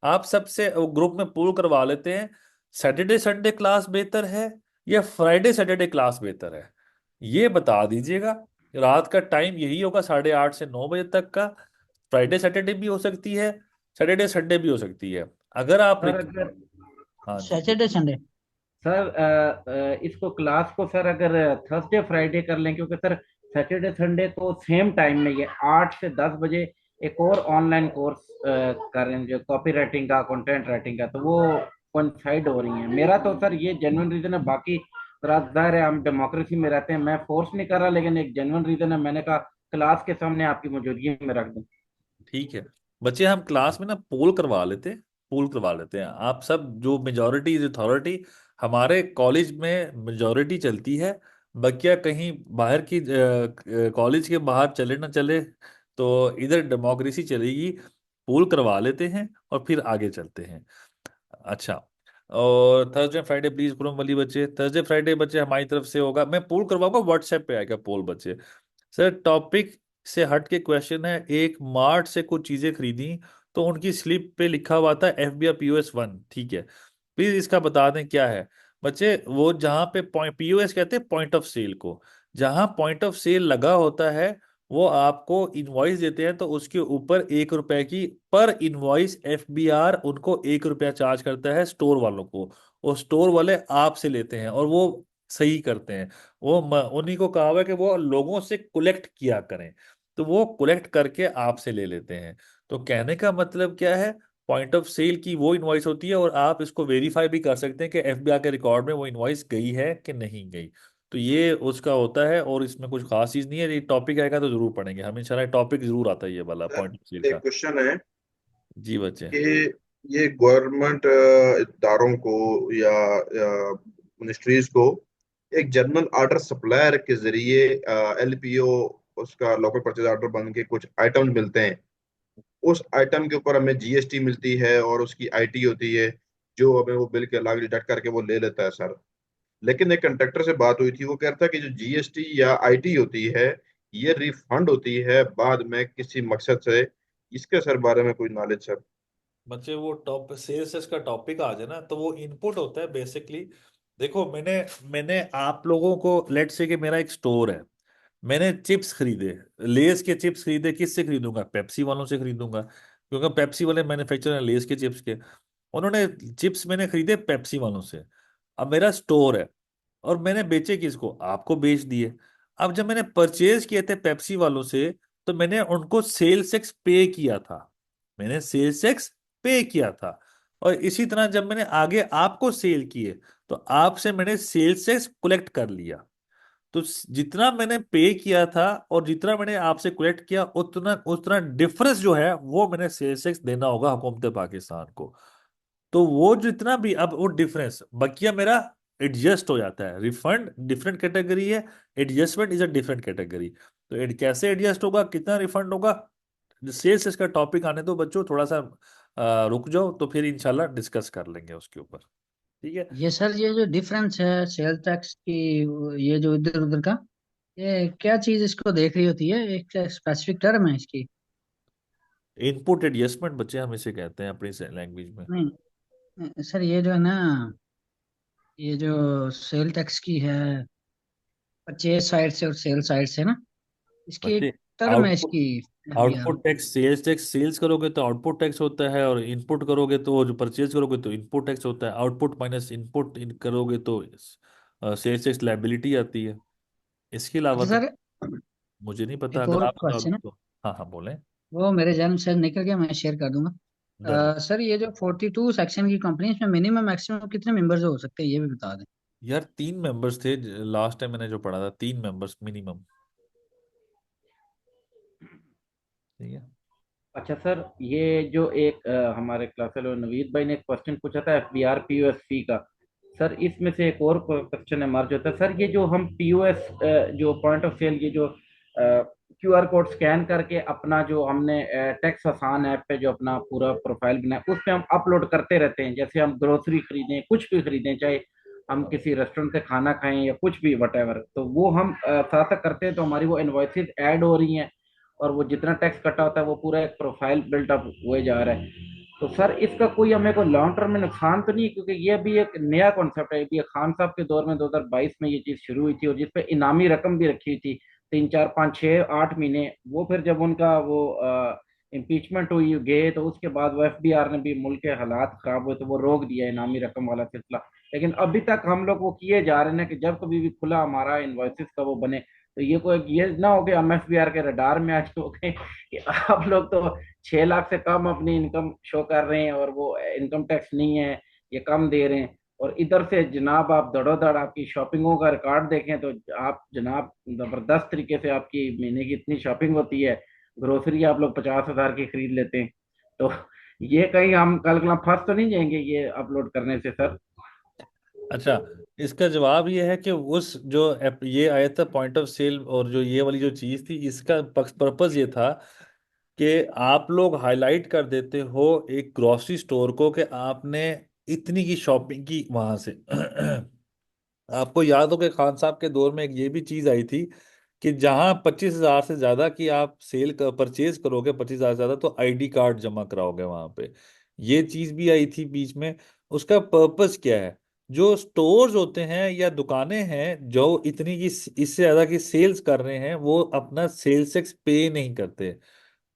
[SPEAKER 1] आप सबसे ग्रुप में पोल करवा लेते हैं, सैटरडे संडे क्लास बेहतर है या फ्राइडे सैटरडे क्लास बेहतर है, ये बता दीजिएगा। रात का टाइम यही होगा 8:30 से 9 बजे तक का। फ्राइडे सैटरडे भी हो सकती है, सैटरडे संडे भी हो सकती है, अगर आप
[SPEAKER 3] सर अगर
[SPEAKER 1] हाँ जी।
[SPEAKER 6] Saturday Sunday.
[SPEAKER 3] सर इसको क्लास को सर अगर थर्सडे फ्राइडे कर लें, क्योंकि सर सैटरडे संडे को सेम टाइम में ये 8 से 10 बजे एक और ऑनलाइन कोर्स करें जो कॉपी राइटिंग का, कंटेंट राइटिंग का, तो वो कोइंसाइड हो रही है। मेरा तो सर ये जेन्युइन रीजन है, बाकी ज़ाहिर है हम डेमोक्रेसी में रहते हैं, मैं फोर्स नहीं कर रहा, लेकिन एक जेन्युइन रीजन है, मैंने कहा क्लास के सामने आपकी मौजूदगी में रख दूं।
[SPEAKER 1] ठीक है बच्चे, हम क्लास में ना पोल करवा लेते हैं, पोल करवा लेते हैं। आप सब जो मेजोरिटी इज अथॉरिटी, हमारे कॉलेज में मेजोरिटी चलती है, बकिया कहीं बाहर की कॉलेज के बाहर चले ना चले, तो इधर डेमोक्रेसी चलेगी। पोल करवा लेते हैं और फिर आगे चलते हैं। अच्छा, और थर्सडे फ्राइडे प्लीज कुरम वाली बच्चे, थर्सडे फ्राइडे बच्चे हमारी तरफ से होगा, मैं पोल करवाऊंगा, व्हाट्सएप पे आएगा पोल बच्चे। सर टॉपिक से हट के क्वेश्चन है, एक मार्ट से कुछ चीजें खरीदी तो उनकी स्लिप पे लिखा हुआ था FBR POS 1, ठीक है, प्लीज इसका बता दें क्या है। बच्चे वो जहाँ पे POS कहते हैं पॉइंट ऑफ सेल को, जहाँ पॉइंट ऑफ सेल लगा होता है, वो आपको इनवॉइस देते हैं तो उसके ऊपर 1 रुपए की पर इनवॉइस FBR उनको 1 रुपया चार्ज करता है स्टोर वालों को। और स्टोर वाले आपसे लेते हैं और वो सही करते हैं। उन्हीं को कहा हुआ है कि वो लोगों से कलेक्ट किया करें, तो वो कलेक्ट करके आपसे ले लेते हैं। तो कहने का मतलब क्या है, पॉइंट ऑफ सेल की वो इनवॉइस होती है और आप इसको वेरीफाई भी कर सकते हैं कि FBR के रिकॉर्ड में वो इनवॉइस गई है कि नहीं गई। तो ये उसका होता है और इसमें कुछ खास चीज नहीं है। ये टॉपिक आएगा तो जरूर पढ़ेंगे हम इंशाल्लाह, टॉपिक जरूर आता है ये वाला
[SPEAKER 2] सर
[SPEAKER 1] पॉइंट ऑफ सेल
[SPEAKER 2] एक
[SPEAKER 1] का।
[SPEAKER 2] क्वेश्चन है
[SPEAKER 1] जी बच्चे।
[SPEAKER 2] कि ये गवर्नमेंट इदारों को या मिनिस्ट्रीज को एक जनरल ऑर्डर सप्लायर के जरिए LPO, उसका लोकल परचेज ऑर्डर बन के कुछ आइटम्स मिलते हैं, उस आइटम के ऊपर हमें GST मिलती है और उसकी IT होती है, जो हमें वो बिल के अलग डिडक्ट करके वो ले लेता है सर। लेकिन एक कंट्रैक्टर से बात हुई थी, वो कह रहा था कि जो GST या IT होती है, ये रिफंड होती है बाद में किसी मकसद से। इसके सर बारे में कोई नॉलेज सर?
[SPEAKER 1] बच्चे वो टॉप सेल्स का टॉपिक आ जाए ना, तो वो इनपुट होता है बेसिकली। देखो, मैंने मैंने आप लोगों को, लेट से कि मेरा एक स्टोर है, मैंने चिप्स खरीदे, लेस के चिप्स खरीदे, किससे खरीदूंगा, पेप्सी वालों से खरीदूंगा, क्योंकि पेप्सी वाले मैन्युफैक्चरर हैं लेस के चिप्स के। उन्होंने चिप्स मैंने खरीदे पेप्सी वालों से। अब मेरा स्टोर है और मैंने बेचे किसको, आपको बेच दिए। अब जब मैंने परचेज किए थे पेप्सी वालों से, तो मैंने उनको सेल्स टैक्स पे किया था, मैंने सेल्स टैक्स पे किया था। और इसी तरह जब मैंने आगे आपको सेल किए, तो आपसे मैंने सेल्स टैक्स कलेक्ट कर लिया। तो जितना मैंने पे किया था और जितना मैंने आपसे कलेक्ट किया, उतना उतना डिफरेंस जो है वो मैंने सेल्स टैक्स देना होगा हुकूमत पाकिस्तान को। तो वो जितना भी, अब वो डिफरेंस बकिया मेरा एडजस्ट हो जाता है। रिफंड डिफरेंट कैटेगरी है, adjustment is a different category. तो कैसे एडजस्ट होगा, कितना रिफंड होगा, सेल्स इसका टॉपिक आने दो बच्चों, थोड़ा सा रुक जाओ, तो फिर इंशाल्लाह डिस्कस कर लेंगे उसके ऊपर। ठीक है।
[SPEAKER 6] ये सर ये जो डिफरेंस है सेल टैक्स की, ये जो इधर उधर का, ये क्या चीज इसको देख रही होती है, एक स्पेसिफिक टर्म है इसकी?
[SPEAKER 1] इनपुट एडजस्टमेंट बच्चे हम इसे कहते हैं अपनी लैंग्वेज में।
[SPEAKER 6] नहीं सर, ये जो है ना, ये जो सेल टैक्स की है, परचेज साइड से और सेल साइड से ना, इसकी
[SPEAKER 1] बच्चे
[SPEAKER 6] एक टर्म है
[SPEAKER 1] आउटपुट
[SPEAKER 6] इसकी, FBR.
[SPEAKER 1] Output tax, sales tax, sales करोगे तो आउटपुट टैक्स होता है, और इनपुट करोगे तो जो परचेज करोगे तो इनपुट टैक्स होता है। आउटपुट माइनस इनपुट करोगे तो सेल्स टैक्स लायबिलिटी आती है। इसके अलावा
[SPEAKER 6] अच्छा
[SPEAKER 1] तो
[SPEAKER 6] सर,
[SPEAKER 1] मुझे नहीं पता,
[SPEAKER 6] एक
[SPEAKER 1] अगर
[SPEAKER 6] और
[SPEAKER 1] आप
[SPEAKER 6] क्वेश्चन
[SPEAKER 1] बताओगे
[SPEAKER 6] है,
[SPEAKER 1] तो। हाँ हाँ बोलें।
[SPEAKER 6] वो मेरे जन्म से निकल गया, मैं शेयर कर दूंगा।
[SPEAKER 1] डन।
[SPEAKER 6] सर, ये जो 42 सेक्शन की कंपनी है, इसमें मिनिमम मैक्सिमम कितने मेंबर्स हो सकते हैं, ये भी बता दें।
[SPEAKER 1] यार 3 मेंबर्स थे, लास्ट टाइम मैंने जो पढ़ा था 3 मेंबर्स मिनिमम। ठीक है।
[SPEAKER 3] अच्छा सर, ये जो एक हमारे क्लास फेलो नवीद भाई ने एक क्वेश्चन पूछा था एफबीआर पीओएस का। सर इसमें से एक और क्वेश्चन एमर्ज होता है सर, ये जो हम पीओएस जो पॉइंट ऑफ सेल, ये जो क्यूआर कोड स्कैन करके अपना जो हमने टैक्स आसान ऐप पे जो अपना पूरा प्रोफाइल बनाया, उस पे हम अपलोड करते रहते हैं, जैसे हम ग्रोसरी खरीदें, कुछ भी खरीदें, चाहे हम किसी रेस्टोरेंट से खाना खाएं या कुछ भी वटेवर, तो वो हम साथ साथ करते हैं, तो हमारी वो इनवॉइसेस ऐड हो रही हैं, और वो जितना टैक्स कटा होता है वो पूरा एक प्रोफाइल बिल्टअप हुए जा रहा है। तो सर इसका कोई हमें को लॉन्ग टर्म में नुकसान तो नहीं है? क्योंकि ये अभी एक नया कॉन्सेप्ट है, अभी खान साहब के दौर में 2022 में ये चीज शुरू हुई थी, और जिसपे इनामी रकम भी रखी हुई थी, 3 4 5 6 8 महीने। वो फिर जब उनका वो इम्पीचमेंट हुई गए, तो उसके बाद वो एफबीआर ने भी, मुल्क के हालात खराब हुए तो वो रोक दिया इनामी रकम वाला सिलसिला। लेकिन अभी तक हम लोग वो किए जा रहे हैं कि जब कभी भी खुला हमारा इन्वॉइसिस का वो बने, तो ये कोई ये ना हो कि हम एफबीआर के रडार में आज हो गए कि आप लोग तो 6 लाख से कम अपनी इनकम शो कर रहे हैं, और वो इनकम टैक्स नहीं है, ये कम दे रहे हैं। और इधर से जनाब आप धड़ोधड़ आपकी शॉपिंगों का रिकॉर्ड देखें, तो आप जनाब जबरदस्त तरीके से आपकी महीने की इतनी शॉपिंग होती है, ग्रोसरी आप लोग 50,000 की खरीद लेते हैं। तो ये कहीं हम कल फंस तो नहीं जाएंगे ये अपलोड करने से सर?
[SPEAKER 1] अच्छा, इसका जवाब ये है कि उस जो ये आया था पॉइंट ऑफ सेल, और जो ये वाली जो चीज थी, इसका पर्पस ये था कि आप लोग हाईलाइट कर देते हो एक ग्रोसरी स्टोर को कि आपने इतनी की शॉपिंग की वहां से। आपको याद हो कि खान साहब के दौर में एक ये भी चीज आई थी कि जहां 25,000 से ज्यादा की आप सेल परचेज करोगे, 25,000 से ज्यादा, तो आईडी कार्ड जमा कराओगे वहां पे। ये चीज भी आई थी बीच में। उसका पर्पस क्या है? जो स्टोर्स होते हैं या दुकानें हैं जो इतनी की इससे ज्यादा की सेल्स कर रहे हैं, वो अपना सेल्स टैक्स पे नहीं करते।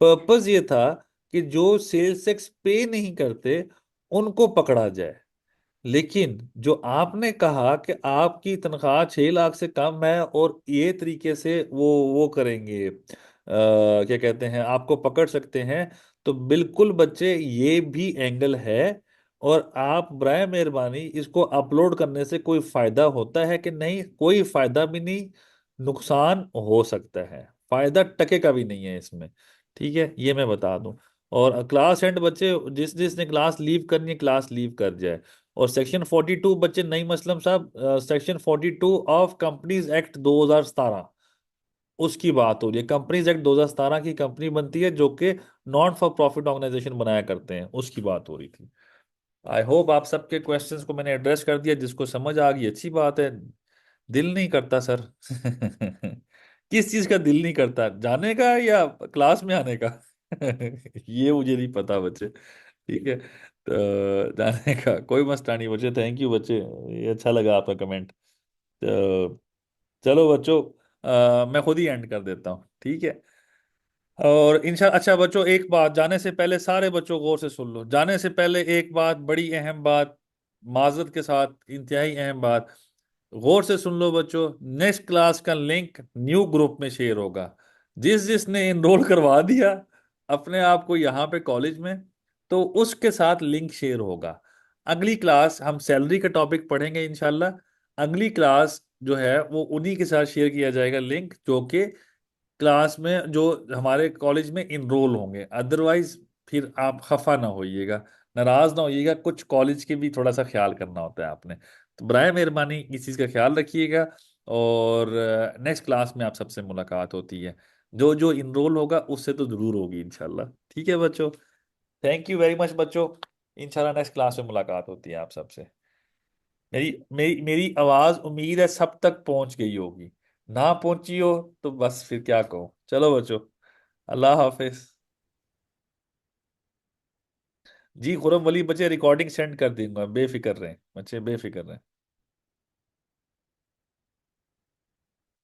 [SPEAKER 1] पर्पस ये था कि जो सेल्स टैक्स पे नहीं करते उनको पकड़ा जाए। लेकिन जो आपने कहा कि आपकी तनख्वाह 6 लाख से कम है और ये तरीके से वो करेंगे, क्या कहते हैं, आपको पकड़ सकते हैं, तो बिल्कुल बच्चे ये भी एंगल है। और आप बराए मेहरबानी इसको अपलोड करने से कोई फायदा होता है कि नहीं? कोई फायदा भी नहीं, नुकसान हो सकता है, फायदा टके का भी नहीं है इसमें। ठीक है, ये मैं बता दूं। और क्लास एंड बच्चे, जिसने क्लास लीव करनी है क्लास लीव कर जाए। और सेक्शन 42 बच्चे, नईम असलम साहब, सेक्शन 42 ऑफ कंपनीज एक्ट 2017, उसकी बात हो रही है। कंपनीज एक्ट 2017 की कंपनी बनती है जो कि नॉन फॉर प्रॉफिट ऑर्गेनाइजेशन बनाया करते हैं, उसकी बात हो रही थी। आई होप आप सबके क्वेश्चंस को मैंने एड्रेस कर दिया, जिसको समझ आ गई अच्छी बात है। दिल नहीं करता सर। किस चीज का दिल नहीं करता, जाने का या क्लास में आने का? ये मुझे नहीं पता बच्चे। ठीक है, तो जाने का कोई मसला नहीं बच्चे। थैंक यू बच्चे, ये अच्छा लगा आपका कमेंट। तो चलो बच्चों, मैं खुद ही एंड कर देता हूँ, ठीक है। और इंशाल्लाह, अच्छा बच्चों, एक बात जाने से पहले सारे बच्चों गौर से सुन लो। जाने से पहले एक बात, बड़ी अहम बात, माजरत के साथ इंतहाई अहम बात, गौर से सुन लो बच्चों। नेक्स्ट क्लास का लिंक न्यू ग्रुप में शेयर होगा। जिसने इनरोल करवा दिया अपने आप को यहाँ पे कॉलेज में, तो उसके साथ लिंक शेयर होगा। अगली क्लास हम सैलरी का टॉपिक पढ़ेंगे इंशाल्लाह। अगली क्लास जो है वो उन्हीं के साथ शेयर किया जाएगा लिंक, जो कि क्लास में जो हमारे कॉलेज में इनरोल होंगे। अदरवाइज फिर आप खफा ना होइएगा, नाराज ना होइएगा। कुछ कॉलेज के भी थोड़ा सा ख्याल करना होता है आपने, तो बराए मेहरबानी इस चीज़ का ख्याल रखिएगा। और नेक्स्ट क्लास में आप सबसे मुलाकात होती है। जो जो इनरोल होगा उससे तो जरूर होगी इंशाल्लाह। ठीक है बच्चों, थैंक यू वेरी मच बच्चों। इंशाल्लाह नेक्स्ट क्लास में मुलाकात होती है आप सबसे। मेरी मेरी मेरी आवाज़ उम्मीद है सब तक पहुंच गई होगी। ना पहुंची हो तो बस फिर क्या कहो। चलो बच्चों, अल्लाह हाफिज। जी खुरम वली बच्चे, रिकॉर्डिंग सेंड कर दूंगा, बेफिक्र रहें बच्चे, बेफिक्र रहें।